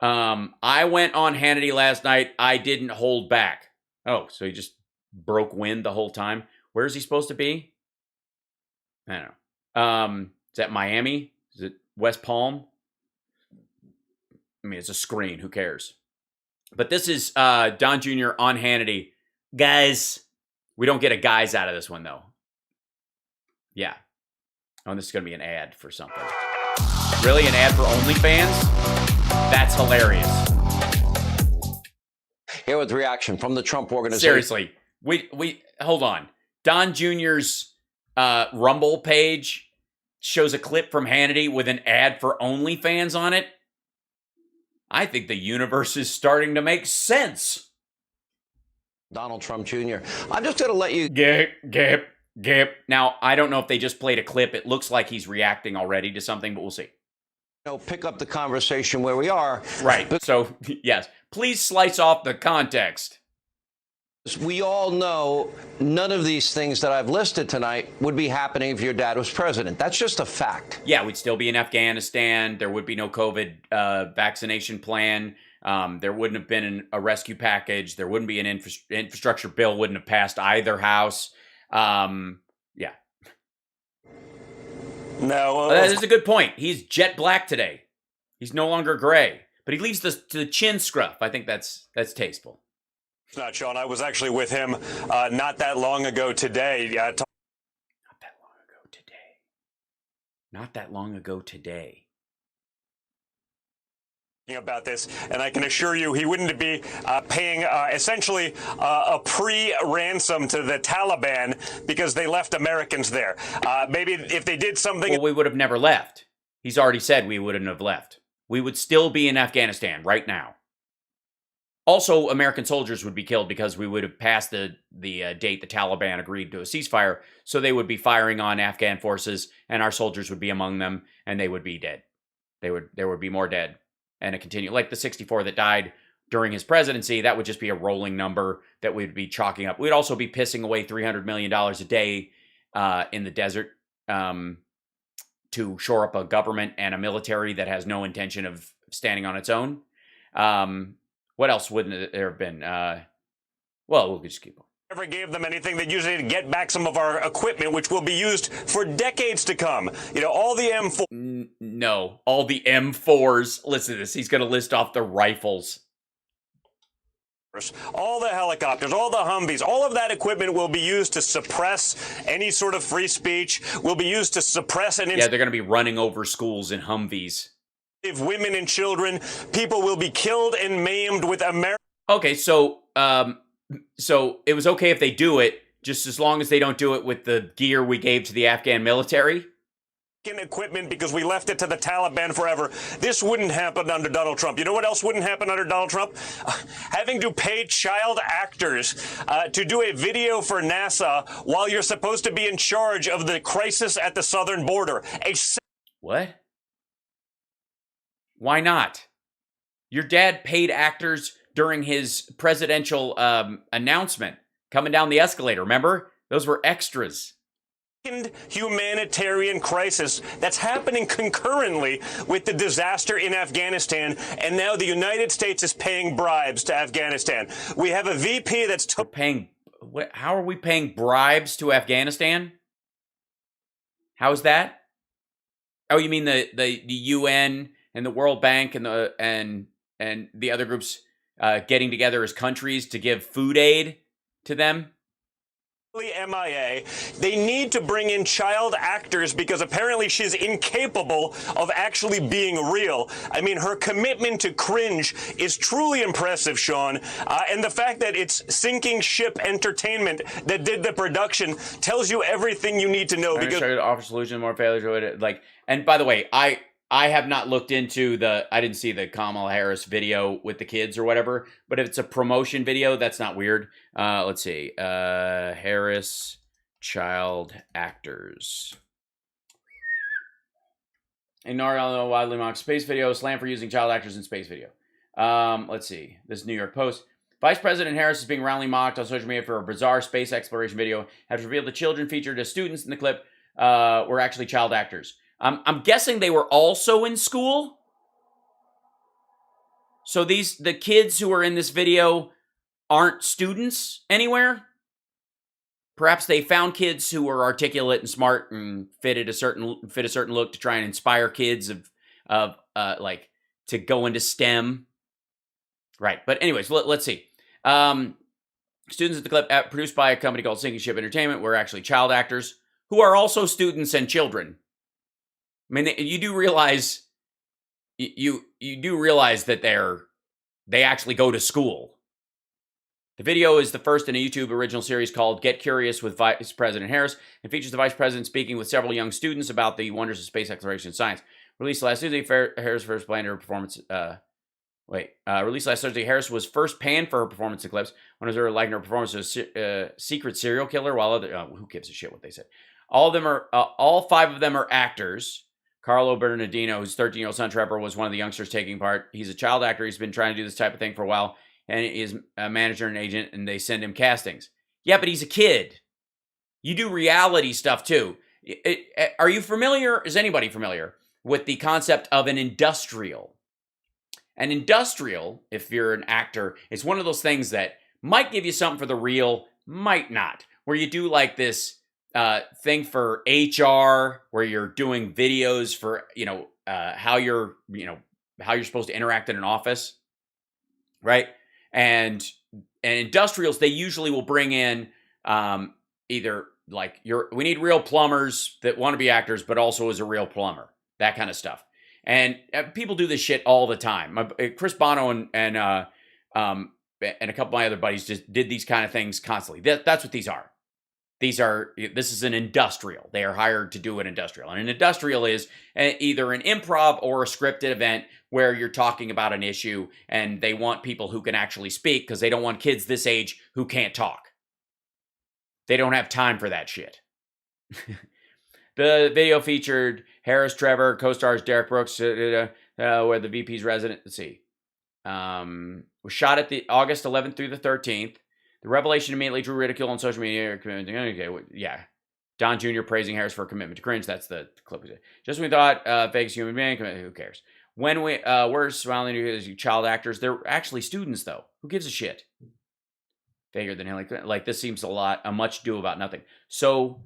Speaker 1: I went on Hannity last night. I didn't hold back. Oh, so he just broke wind the whole time. Where is he supposed to be? I don't know. Is that Miami? Is it West Palm? I mean, it's a screen. Who cares? But this is Don Jr. on Hannity. Guys, we don't get a guys out of this one, though. Yeah. Oh, and this is going to be an ad for something. Really? An ad for OnlyFans? That's hilarious.
Speaker 8: Here with reaction from the Trump organization.
Speaker 1: Seriously. We hold on. Don Jr.'s Rumble page shows a clip from Hannity with an ad for OnlyFans on it. I think the universe is starting to make sense.
Speaker 8: Donald Trump Jr. I'm just going to let you...
Speaker 1: Gap. Now, I don't know if they just played a clip. It looks like he's reacting already to something, but we'll see.
Speaker 8: Pick up the conversation where we are.
Speaker 1: Right. So, yes. Please slice off the context.
Speaker 8: We all know none of these things that I've listed tonight would be happening if your dad was president. That's just a fact.
Speaker 1: Yeah, we'd still be in Afghanistan. There would be no COVID vaccination plan. There wouldn't have been a rescue package. There wouldn't be an infrastructure bill. Wouldn't have passed either house. Yeah.
Speaker 9: No,
Speaker 1: that is a good point. He's jet black today. He's no longer gray, but he leaves the chin scruff. I think that's tasteful.
Speaker 9: it's not, Sean. I was actually with him not that long ago today.
Speaker 1: Not that long ago today.
Speaker 9: About this, and I can assure you he wouldn't be paying essentially a pre-ransom to the Taliban because they left Americans there. Maybe if they did something...
Speaker 1: Well, we would have never left. He's already said we wouldn't have left. We would still be in Afghanistan right now. Also, American soldiers would be killed because we would have passed the date the Taliban agreed to a ceasefire, so they would be firing on Afghan forces, and our soldiers would be among them, and they would be dead. There would be more dead. And it continue like the 64 that died during his presidency. That would just be a rolling number that we'd be chalking up. We'd also be pissing away $300 million a day in the desert to shore up a government and a military that has no intention of standing on its own. What else wouldn't there have been? Well, we'll just keep on.
Speaker 9: Never gave them anything. They usually to get back some of our equipment, which will be used for decades to come. All the M4.
Speaker 1: No, all the M4s. Listen to this. He's going to list off the rifles.
Speaker 9: All the helicopters, all the Humvees, all of that equipment will be used to suppress any sort of free speech, will be used to suppress an...
Speaker 1: Yeah, they're going to be running over schools in Humvees.
Speaker 9: If women and children, people will be killed and maimed with America.
Speaker 1: Okay, so it was okay if they do it, just as long as they don't do it with the gear we gave to the Afghan military?
Speaker 9: Equipment because we left it to the Taliban forever. This wouldn't happen under Donald Trump. You know what else wouldn't happen under Donald Trump? Having to pay child actors to do a video for NASA while you're supposed to be in charge of the crisis at the southern border.
Speaker 1: What? Why not? Your dad paid actors during his presidential announcement coming down the escalator. Remember? Those were extras.
Speaker 9: Humanitarian crisis that's happening concurrently with the disaster in Afghanistan, and now the United States is paying bribes to Afghanistan. We have a VP that's
Speaker 1: paying. How are we paying bribes to Afghanistan? How's that? Oh, you mean the UN and the World Bank and the other groups getting together as countries to give food aid to them?
Speaker 9: MIA. They need to bring in child actors because apparently she's incapable of actually being real. I mean, her commitment to cringe is truly impressive, Sean. And the fact that it's Sinking Ship Entertainment that did the production tells you everything you need to know.
Speaker 1: Because to offer solutions, more failures, like. And by the way, I have not looked into I didn't see the Kamala Harris video with the kids or whatever, but if it's a promotion video, that's not weird. Let's see. Harris child actors. Ignore widely mocked space video. Slam for using child actors in space video. Let's see. This is New York Post. Vice President Harris is being roundly mocked on social media for a bizarre space exploration video. Has revealed the children featured as students in the clip were actually child actors. I'm guessing they were also in school. So the kids who are in this video aren't students anywhere. Perhaps they found kids who were articulate and smart and fit a certain look to try and inspire kids like to go into STEM. Right. But anyways, let's see. Students at the clip produced by a company called Sinking Ship Entertainment were actually child actors who are also students and children. I mean, you do realize that they actually go to school. The video is the first in a YouTube original series called Get Curious with Vice President Harris and features the Vice President speaking with several young students about the wonders of space exploration and science. Released last Tuesday, Harris first planned her performance. Released last Thursday, Harris was first panned for her performance in clips. One of her likened her performance to a secret serial killer, while who gives a shit what they said. All five of them are actors. Carlo Bernardino, whose 13-year-old son Trevor was one of the youngsters taking part. He's a child actor. He's been trying to do this type of thing for a while, and he's a manager and agent, and they send him castings. Yeah, but he's a kid. You do reality stuff too. Are you familiar? Is anybody familiar with the concept of an industrial? An industrial, if you're an actor, is one of those things that might give you something for the real, might not. Where you do like this thing for HR, where you're doing videos for how you're supposed to interact in an office, right? And industrials, they usually will bring in either like we need real plumbers that want to be actors, but also is a real plumber, that kind of stuff. And people do this shit all the time. Chris Bono and a couple of my other buddies just did these kind of things constantly. That's what these are. This is an industrial. They are hired to do an industrial. And an industrial is either an improv or a scripted event where you're talking about an issue and they want people who can actually speak because they don't want kids this age who can't talk. They don't have time for that shit. The video featured Harris, Trevor, co-stars Derek Brooks, where the VP's resident. Let's see. Was shot at the August 11th through the 13th. The revelation immediately drew ridicule on social media. Don Jr. praising Harris for a commitment to cringe. That's the clip. Just when we thought, fakes human being, who cares? When we're smiling as child actors, they're actually students, though. Who gives a shit? Bigger than him. Like this seems a much ado about nothing. So,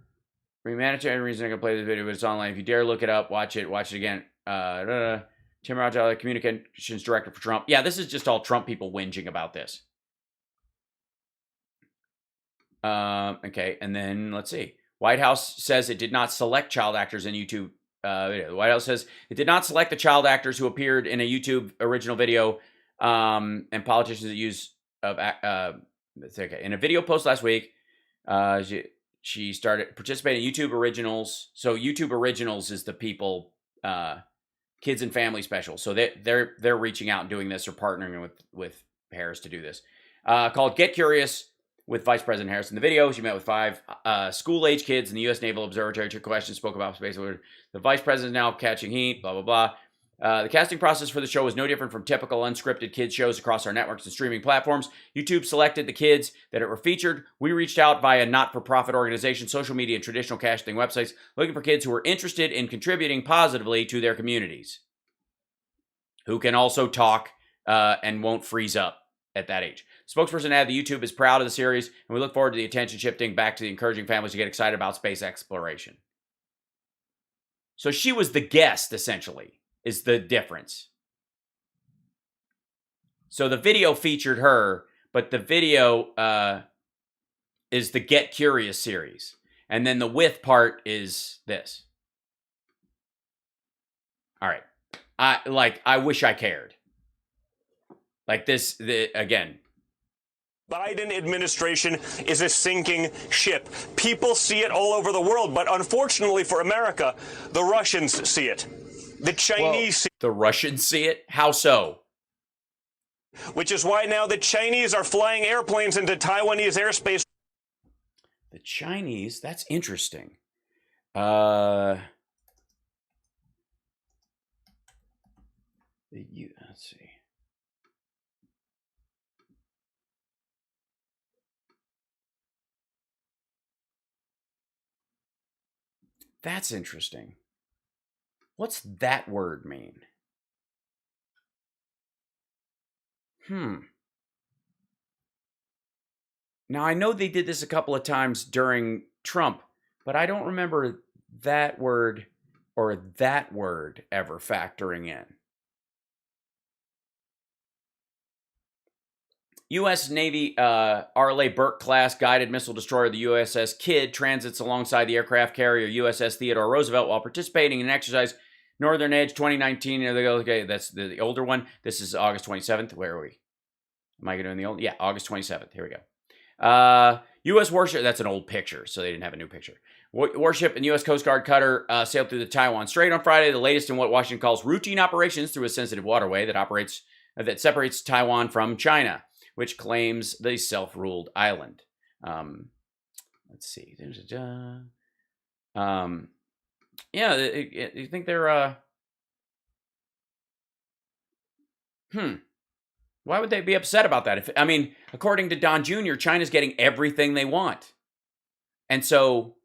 Speaker 1: for humanitarian reason, I can play this video, but it's online. If you dare look it up, watch it again. Tim Rogers, communications director for Trump. Yeah, this is just all Trump people whinging about this. Okay, and then let's see. White House says it did not select child actors in YouTube video. The White House says it did not select the child actors who appeared in a YouTube original video and politicians that use of okay. In a video post last week, she started participating in YouTube Originals. So YouTube Originals is the people, kids and family special. So they're reaching out and doing this or partnering with Harris to do this. Called Get Curious with Vice President Harris. In the video, she met with 5 school-age kids in the U.S. Naval Observatory, took questions, spoke about space. The Vice President is now catching heat, blah, blah, blah. The casting process for the show was no different from typical unscripted kids shows across our networks and streaming platforms. YouTube selected the kids that were featured. We reached out via not-for-profit organizations, social media, and traditional casting websites looking for kids who were interested in contributing positively to their communities, who can also talk and won't freeze up at that age. Spokesperson added the YouTube is proud of the series, and we look forward to the attention shifting back to the encouraging families to get excited about space exploration. So she was the guest, essentially, is the difference. So the video featured her, but the video is the Get Curious series. And then the with part is this. All right. I wish I cared. Like this, again.
Speaker 9: Biden administration is a sinking ship. People see it all over the world, but unfortunately for America, the Russians see it. The Chinese see it.
Speaker 1: The Russians see it? How so?
Speaker 9: Which is why now the Chinese are flying airplanes into Taiwanese airspace.
Speaker 1: The Chinese? That's interesting. Let's see. That's interesting. What's that word mean? Now, I know they did this a couple of times during Trump, but I don't remember that word or that word ever factoring in. U.S. Navy RLA Burke class guided missile destroyer, the USS Kidd, transits alongside the aircraft carrier USS Theodore Roosevelt while participating in an exercise Northern Edge 2019. Okay, that's the older one. This is August 27th. Where are we? Am I doing the old? Yeah, August 27th. Here we go. U.S. warship. That's an old picture, so they didn't have a new picture. Warship and U.S. Coast Guard cutter sailed through the Taiwan Strait on Friday, the latest in what Washington calls routine operations through a sensitive waterway that separates Taiwan from China, which claims the self-ruled island. Let's see. Yeah, you think they're... Why would they be upset about that? According to Don Jr., China's getting everything they want. And so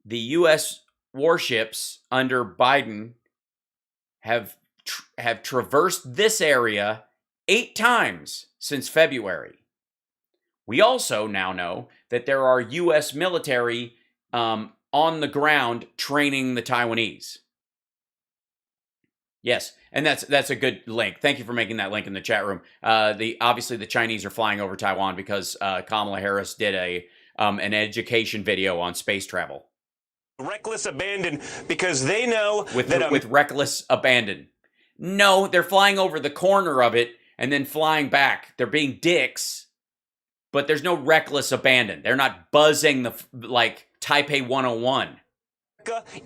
Speaker 1: the U.S. warships under Biden have traversed this area 8 times since February. We also now know that there are U.S. military on the ground training the Taiwanese. Yes, and that's a good link. Thank you for making that link in the chat room. Obviously the Chinese are flying over Taiwan because Kamala Harris did an education video on space travel.
Speaker 9: Reckless abandon because they know
Speaker 1: with reckless abandon. No, they're flying over the corner of it and then flying back. They're being dicks, but there's no reckless abandon. They're not buzzing like Taipei 101.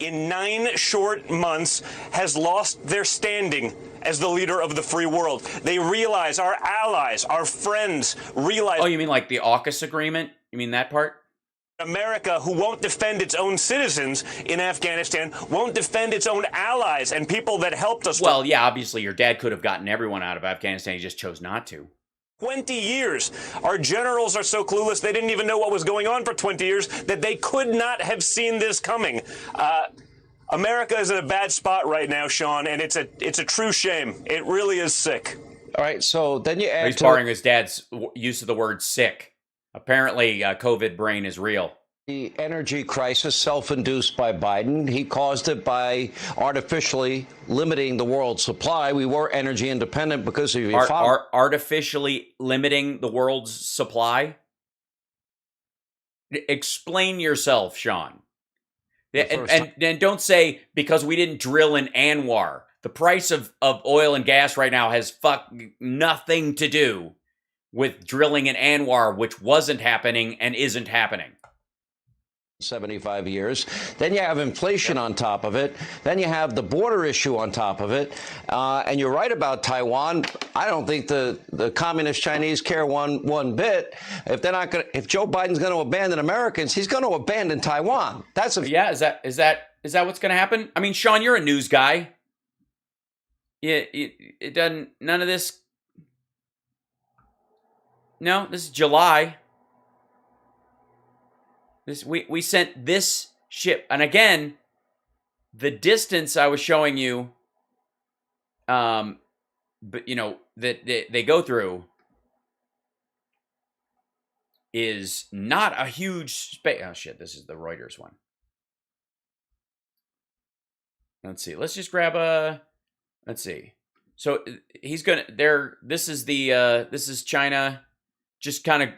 Speaker 9: In 9 short months has lost their standing as the leader of the free world. They realize, our allies, our friends realize...
Speaker 1: Oh, you mean like the AUKUS agreement? You mean that part?
Speaker 9: America, who won't defend its own citizens in Afghanistan, won't defend its own allies and people that helped us.
Speaker 1: Well, yeah, obviously your dad could have gotten everyone out of Afghanistan. He just chose not to.
Speaker 9: 20 years. Our generals are so clueless they didn't even know what was going on for 20 years that they could not have seen this coming. America is in a bad spot right now, Sean, and it's a true shame. It really is sick.
Speaker 8: All right, so then you add...
Speaker 1: He's borrowing his dad's use of the word sick. Apparently, COVID brain is real.
Speaker 8: The energy crisis, self-induced by Biden. He caused it by artificially limiting the world's supply. We were energy independent because of...
Speaker 1: Artificially limiting the world's supply? Explain yourself, Sean. And don't say, because we didn't drill in Anwar. The price of oil and gas right now has nothing to do with drilling in Anwar, which wasn't happening and isn't happening.
Speaker 8: 75 years. Then you have inflation on top of it. Then you have the border issue on top of it. And you're right about Taiwan. I don't think the communist Chinese care one bit. If Joe Biden's going to abandon Americans, he's going to abandon Taiwan.
Speaker 1: Is that what's going to happen? I mean, Sean, you're a news guy. it doesn't. None of this. No, this is July. We sent this ship, and again, the distance I was showing you, but that they go through is not a huge space. Oh shit, this is the Reuters one. Let's see. Let's just grab a. Let's see. So he's gonna. This is China, just kind of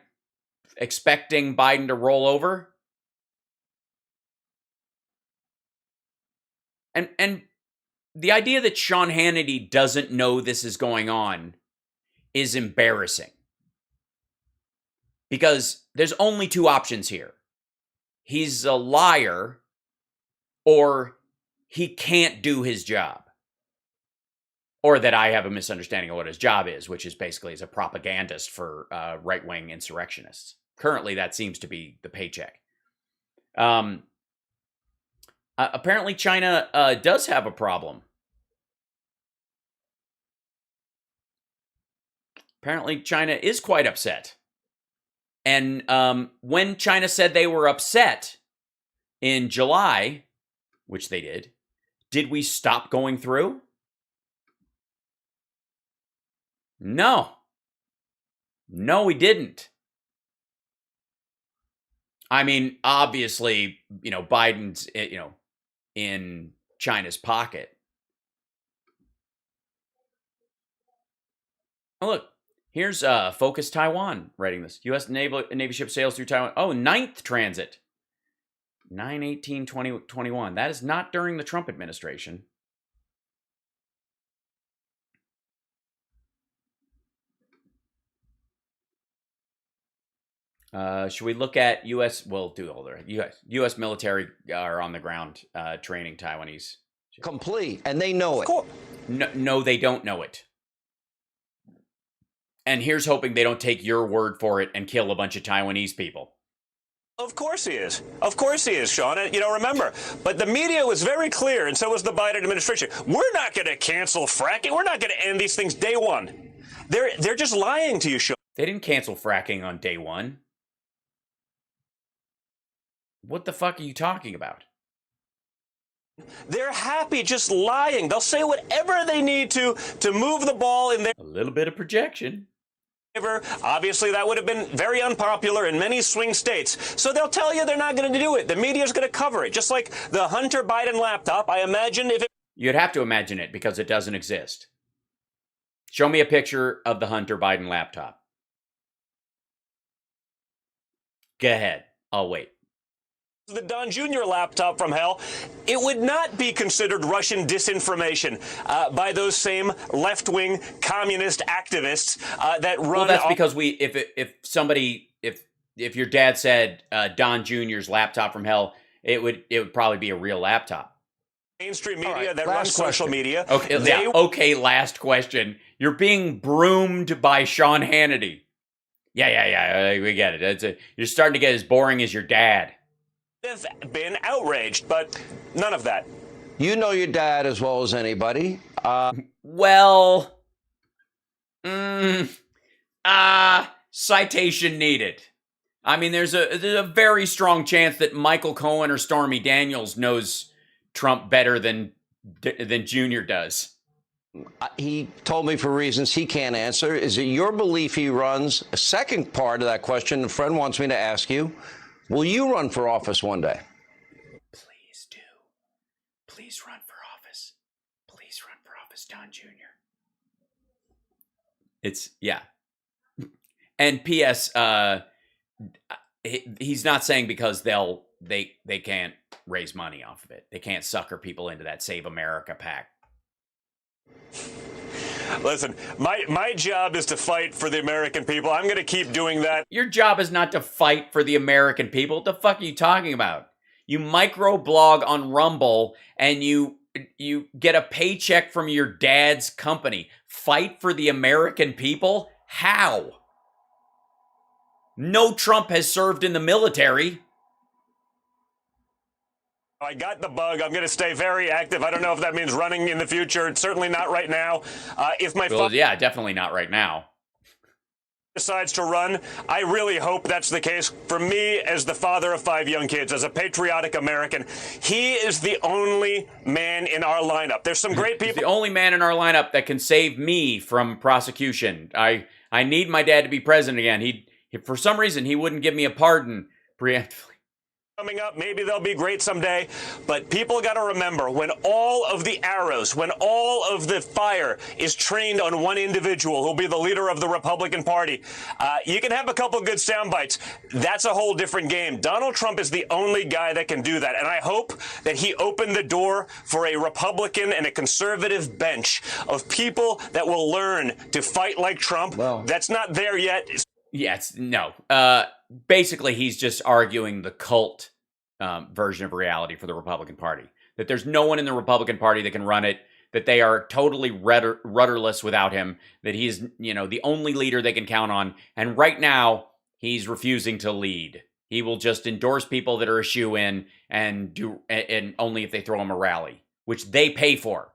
Speaker 1: expecting Biden to roll over. And the idea that Sean Hannity doesn't know this is going on is embarrassing. Because there's only two options here. He's a liar, or he can't do his job. Or that I have a misunderstanding of what his job is, which is basically as a propagandist for right-wing insurrectionists. Currently, that seems to be the paycheck. Apparently, China does have a problem. Apparently, China is quite upset. And when China said they were upset in July, which they did we stop going through? No. No, we didn't. I mean, obviously, Biden's, in China's pocket. Oh, look, here's Focus Taiwan writing this. U.S. Navy ship sails through Taiwan. Oh, 9th transit. 9/18/2021. That is not during the Trump administration. Should we look at U.S. We'll do all the U.S. military are on the ground training Taiwanese.
Speaker 8: Complete, and they know it.
Speaker 1: No, they don't know it. And here's hoping they don't take your word for it and kill a bunch of Taiwanese people.
Speaker 9: Of course he is. Of course he is, Sean. Remember, but the media was very clear, and so was the Biden administration. We're not going to cancel fracking. We're not going to end these things day one. They're just lying to you, Sean.
Speaker 1: They didn't cancel fracking on day one. What the fuck are you talking about?
Speaker 9: They're happy just lying. They'll say whatever they need to move the ball in their...
Speaker 1: A little bit of projection.
Speaker 9: Obviously, that would have been very unpopular in many swing states. So they'll tell you they're not going to do it. The media's going to cover it. Just like the Hunter Biden laptop, I imagine if it...
Speaker 1: You'd have to imagine it because it doesn't exist. Show me a picture of the Hunter Biden laptop. Go ahead. I'll wait.
Speaker 9: The Don Jr. laptop from hell, it would not be considered Russian disinformation by those same left-wing communist activists that run...
Speaker 1: Well, that's because if your dad said Don Jr.'s laptop from hell, it would probably be a real laptop.
Speaker 9: Mainstream media that runs social media.
Speaker 1: Okay, last question. You're being broomed by Sean Hannity. Yeah, we get it. You're starting to get as boring as your dad.
Speaker 9: Have been outraged, but none of that.
Speaker 8: You know your dad as well as anybody.
Speaker 1: Citation needed. I mean, there's a very strong chance that Michael Cohen or Stormy Daniels knows Trump better than Junior does.
Speaker 8: He told me for reasons he can't answer. Is it your belief he runs? A second part of that question, a friend wants me to ask you. Will you run for office one day?
Speaker 1: Please do. Please run for office. Please run for office, Don Jr. Yeah. And P.S. He's not saying because they can't raise money off of it. They can't sucker people into that Save America PAC.
Speaker 9: Listen, my job is to fight for the American people. I'm going to keep doing that.
Speaker 1: Your job is not to fight for the American people. What the fuck are you talking about? You microblog on Rumble and you get a paycheck from your dad's company. Fight for the American people? How? No Trump has served in the military.
Speaker 9: I got the bug. I'm going to stay very active. I don't know if that means running in the future. It's certainly not right now. If my
Speaker 1: Well, yeah, definitely not right now.
Speaker 9: decides to run, I really hope that's the case. For me, as the father of 5 young kids, as a patriotic American, he is the only man in our lineup. There's some great
Speaker 1: He's
Speaker 9: people.
Speaker 1: the only man in our lineup that can save me from prosecution. I need my dad to be president again. He for some reason he wouldn't give me a pardon preemptively.
Speaker 9: Coming up, maybe they'll be great someday, but people got to remember, when all of the arrows, when all of the fire is trained on one individual who'll be the leader of the Republican Party, you can have a couple good sound bites. That's a whole different game. Donald Trump is the only guy that can do that, and I hope that he opened the door for a Republican and a conservative bench of people that will learn to fight like Trump.
Speaker 8: Well,
Speaker 9: that's not there yet.
Speaker 1: Yes, no. Basically, he's just arguing the cult version of reality for the Republican Party. That there's no one in the Republican Party that can run it. That they are totally rudderless without him. That he's, the only leader they can count on. And right now, he's refusing to lead. He will just endorse people that are a shoo-in and only if they throw him a rally, which they pay for.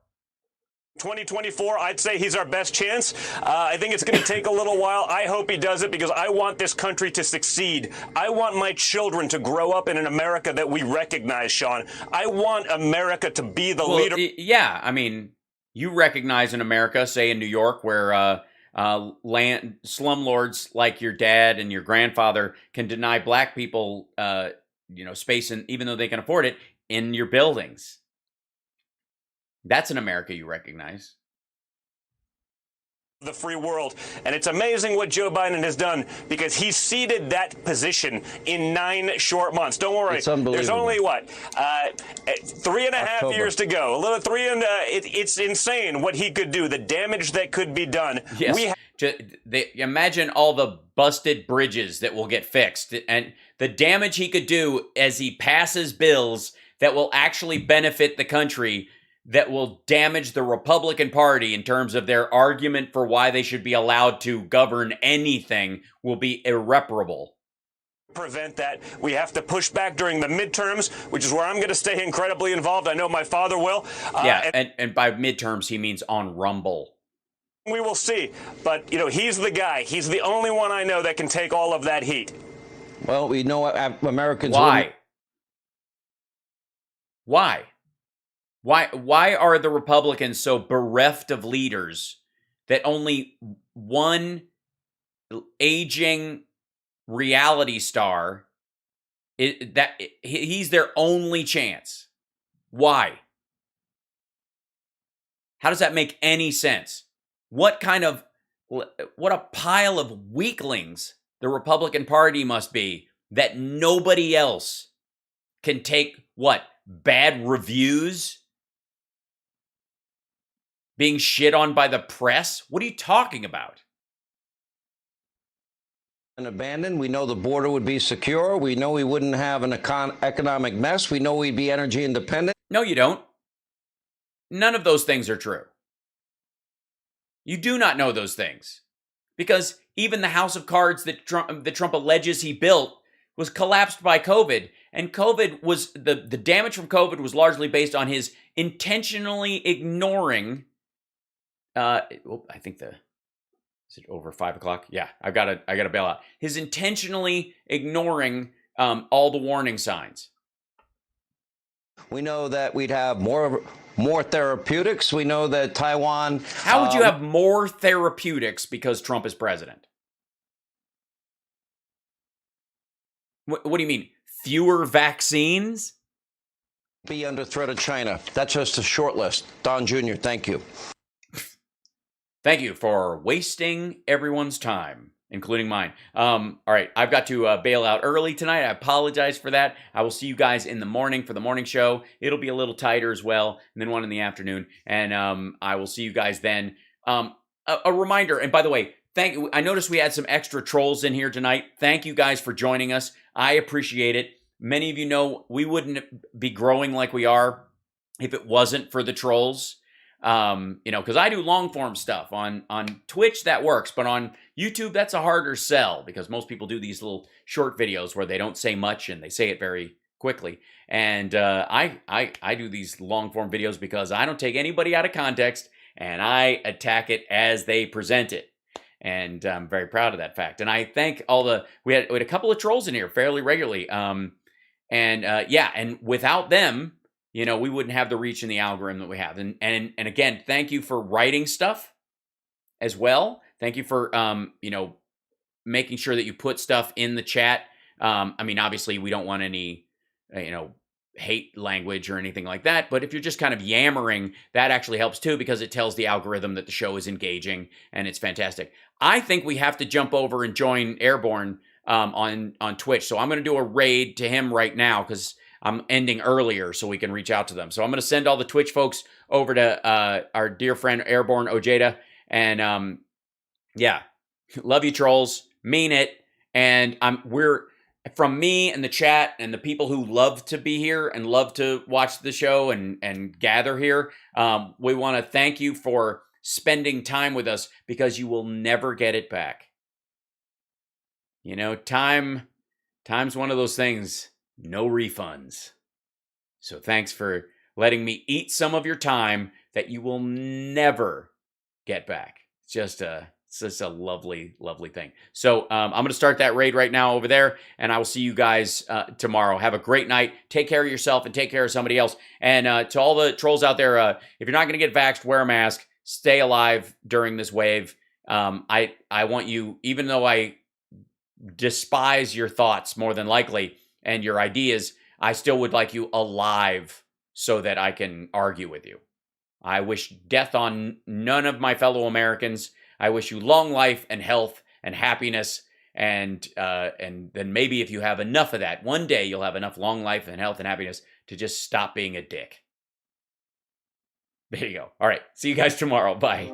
Speaker 9: 2024, I'd say he's our best chance. I think it's going to take a little while. I hope he does it because I want this country to succeed. I want my children to grow up in an America that we recognize, Sean. I want America to be the leader.
Speaker 1: Yeah, I mean, you recognize in America, say in New York, where slumlords like your dad and your grandfather can deny black people, space, and even though they can afford it, in your buildings. That's an America you recognize.
Speaker 9: The free world. And it's amazing what Joe Biden has done because he ceded that position in 9 short months. Don't worry.
Speaker 8: It's unbelievable.
Speaker 9: There's only 3.5 years to go. It's insane what he could do, the damage that could be done.
Speaker 1: Yes. Imagine all the busted bridges that will get fixed and the damage he could do as he passes bills that will actually benefit the country, that will damage the Republican Party in terms of their argument for why they should be allowed to govern anything, will be irreparable.
Speaker 9: Prevent that. We have to push back during the midterms, which is where I'm going to stay incredibly involved. I know my father will.
Speaker 1: And by midterms, he means on Rumble.
Speaker 9: We will see. But, he's the guy. He's the only one I know that can take all of that heat.
Speaker 8: Well, we know Americans.
Speaker 1: Why? Why are the Republicans so bereft of leaders that only one aging reality star he's their only chance? Why? How does that make any sense? What a pile of weaklings the Republican Party must be that nobody else can take bad reviews? Being shit on by the press? What are you talking about?
Speaker 8: And abandoned. We know the border would be secure. We know we wouldn't have an economic mess. We know we'd be energy independent.
Speaker 1: No, you don't. None of those things are true. You do not know those things. Because even the house of cards that Trump alleges he built was collapsed by COVID. And COVID was, the damage from COVID was largely based on his intentionally ignoring, I think is it over 5 o'clock? Yeah, I gotta bail out. His intentionally ignoring all the warning signs.
Speaker 8: We know that we'd have more therapeutics. We know that Taiwan.
Speaker 1: How would you have more therapeutics because Trump is president? What do you mean? Fewer vaccines?
Speaker 8: Be under threat of China. That's just a short list. Don Jr., thank you.
Speaker 1: Thank you for wasting everyone's time, including mine. All right, I've got to bail out early tonight. I apologize for that. I will see you guys in the morning for the morning show. It'll be a little tighter as well, and then one in the afternoon. And I will see you guys then. A reminder, and by the way, I noticed we had some extra trolls in here tonight. Thank you guys for joining us. I appreciate it. Many of you know we wouldn't be growing like we are if it wasn't for the trolls. Because I do long form stuff on Twitch, that works, but on YouTube, that's a harder sell because most people do these little short videos where they don't say much and they say it very quickly. And I do these long form videos because I don't take anybody out of context and I attack it as they present it. And I'm very proud of that fact. And I thank we had a couple of trolls in here fairly regularly. And without them, we wouldn't have the reach and the algorithm that we have. And again, thank you for writing stuff as well. Thank you for, making sure that you put stuff in the chat. Obviously we don't want any, hate language or anything like that. But if you're just kind of yammering, that actually helps too, because it tells the algorithm that the show is engaging and it's fantastic. I think we have to jump over and join Airborne on Twitch. So I'm going to do a raid to him right now because I'm ending earlier so we can reach out to them. So I'm going to send all the Twitch folks over to our dear friend Airborne Ojeda. And love you trolls, mean it. And we're from me and the chat and the people who love to be here and love to watch the show and gather here. We want to thank you for spending time with us because you will never get it back. Time's one of those things, no refunds. So thanks for letting me eat some of your time that you will never get back. It's just a lovely, lovely thing. So I'm going to start that raid right now over there, and I will see you guys tomorrow. Have a great night. Take care of yourself and take care of somebody else. And to all the trolls out there, if you're not going to get vaxxed, wear a mask. Stay alive during this wave. I want you, even though I despise your thoughts more than likely and your ideas, I still would like you alive so that I can argue with you. I wish death on none of my fellow Americans. I wish you long life and health and happiness. And then maybe if you have enough of that, one day you'll have enough long life and health and happiness to just stop being a dick. There you go. All right. See you guys tomorrow. Bye.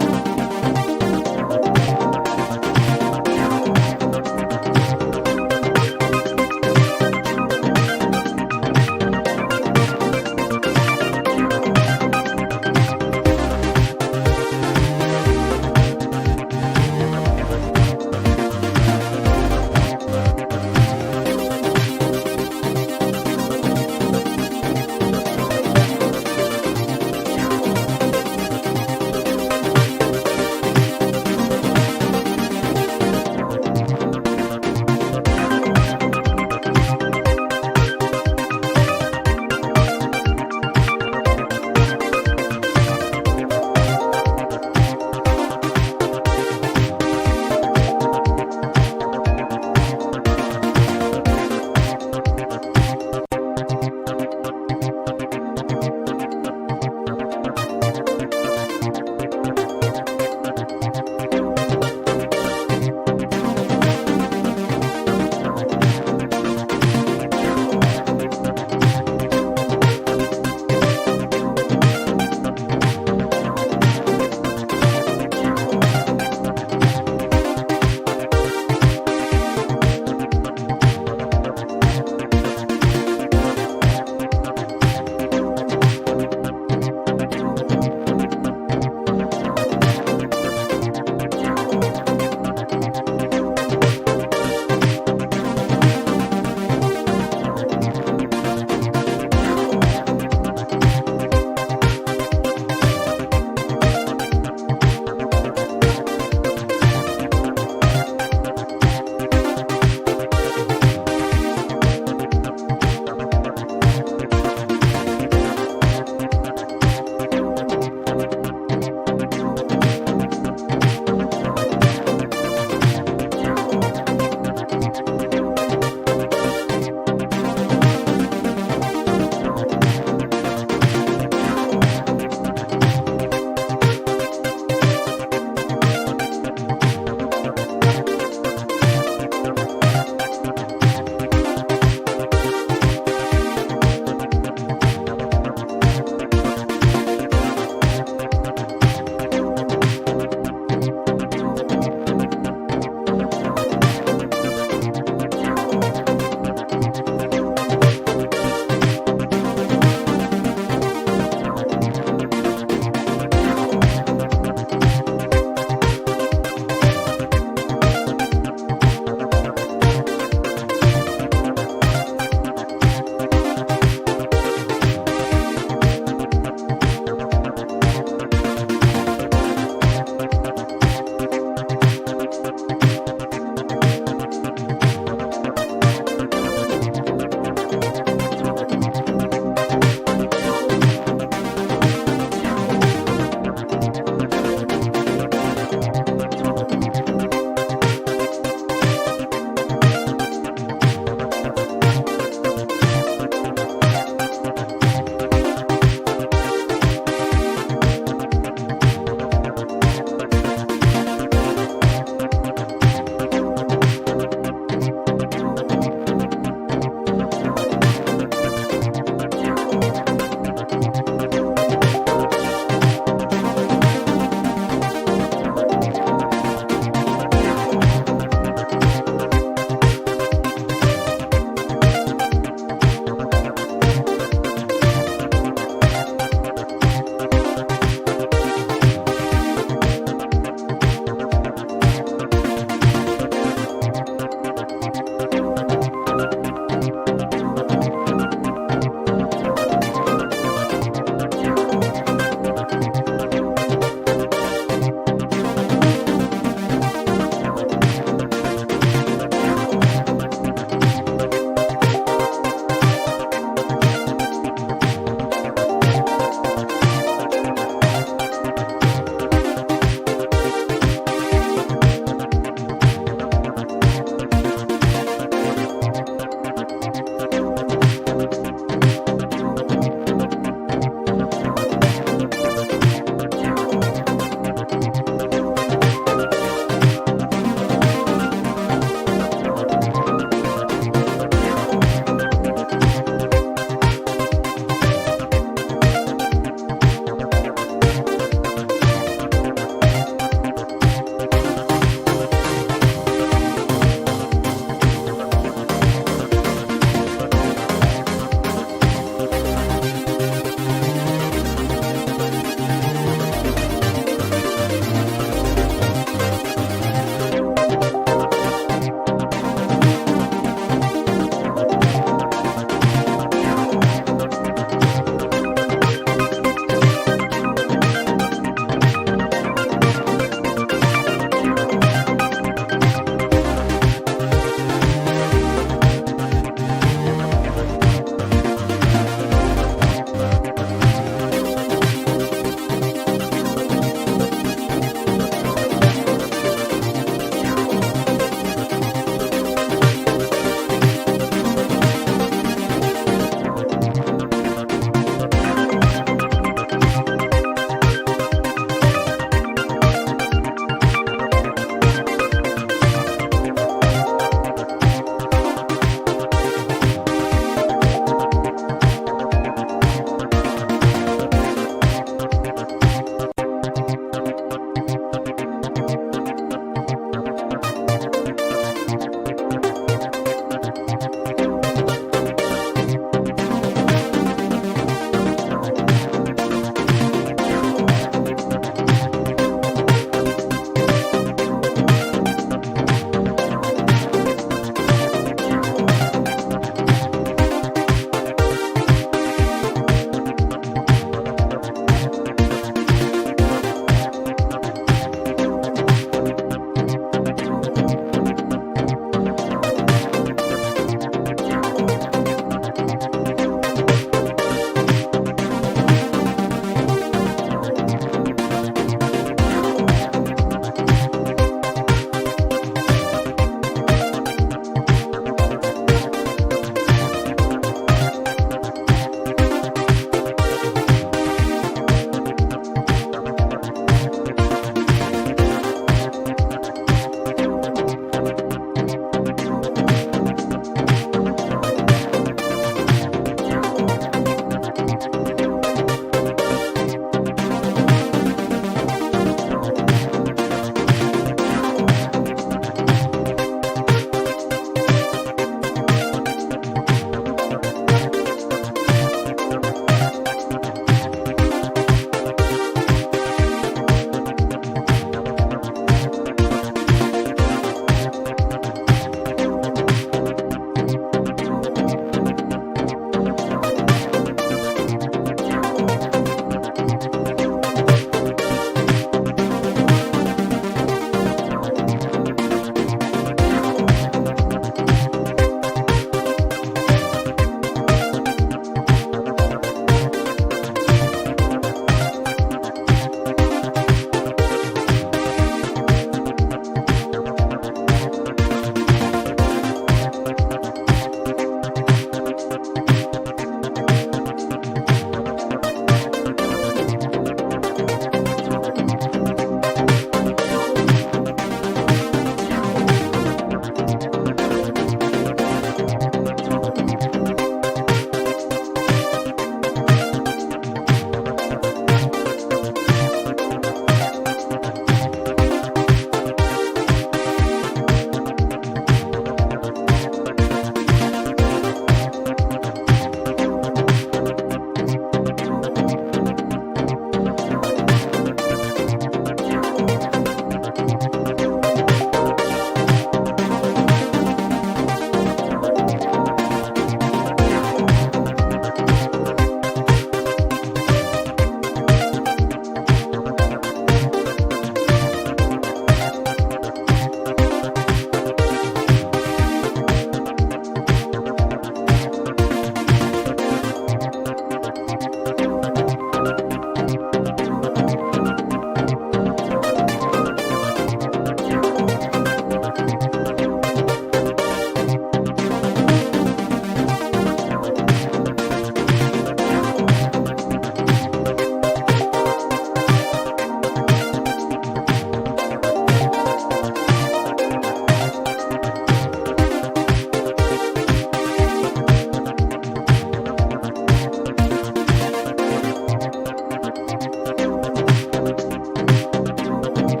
Speaker 6: you.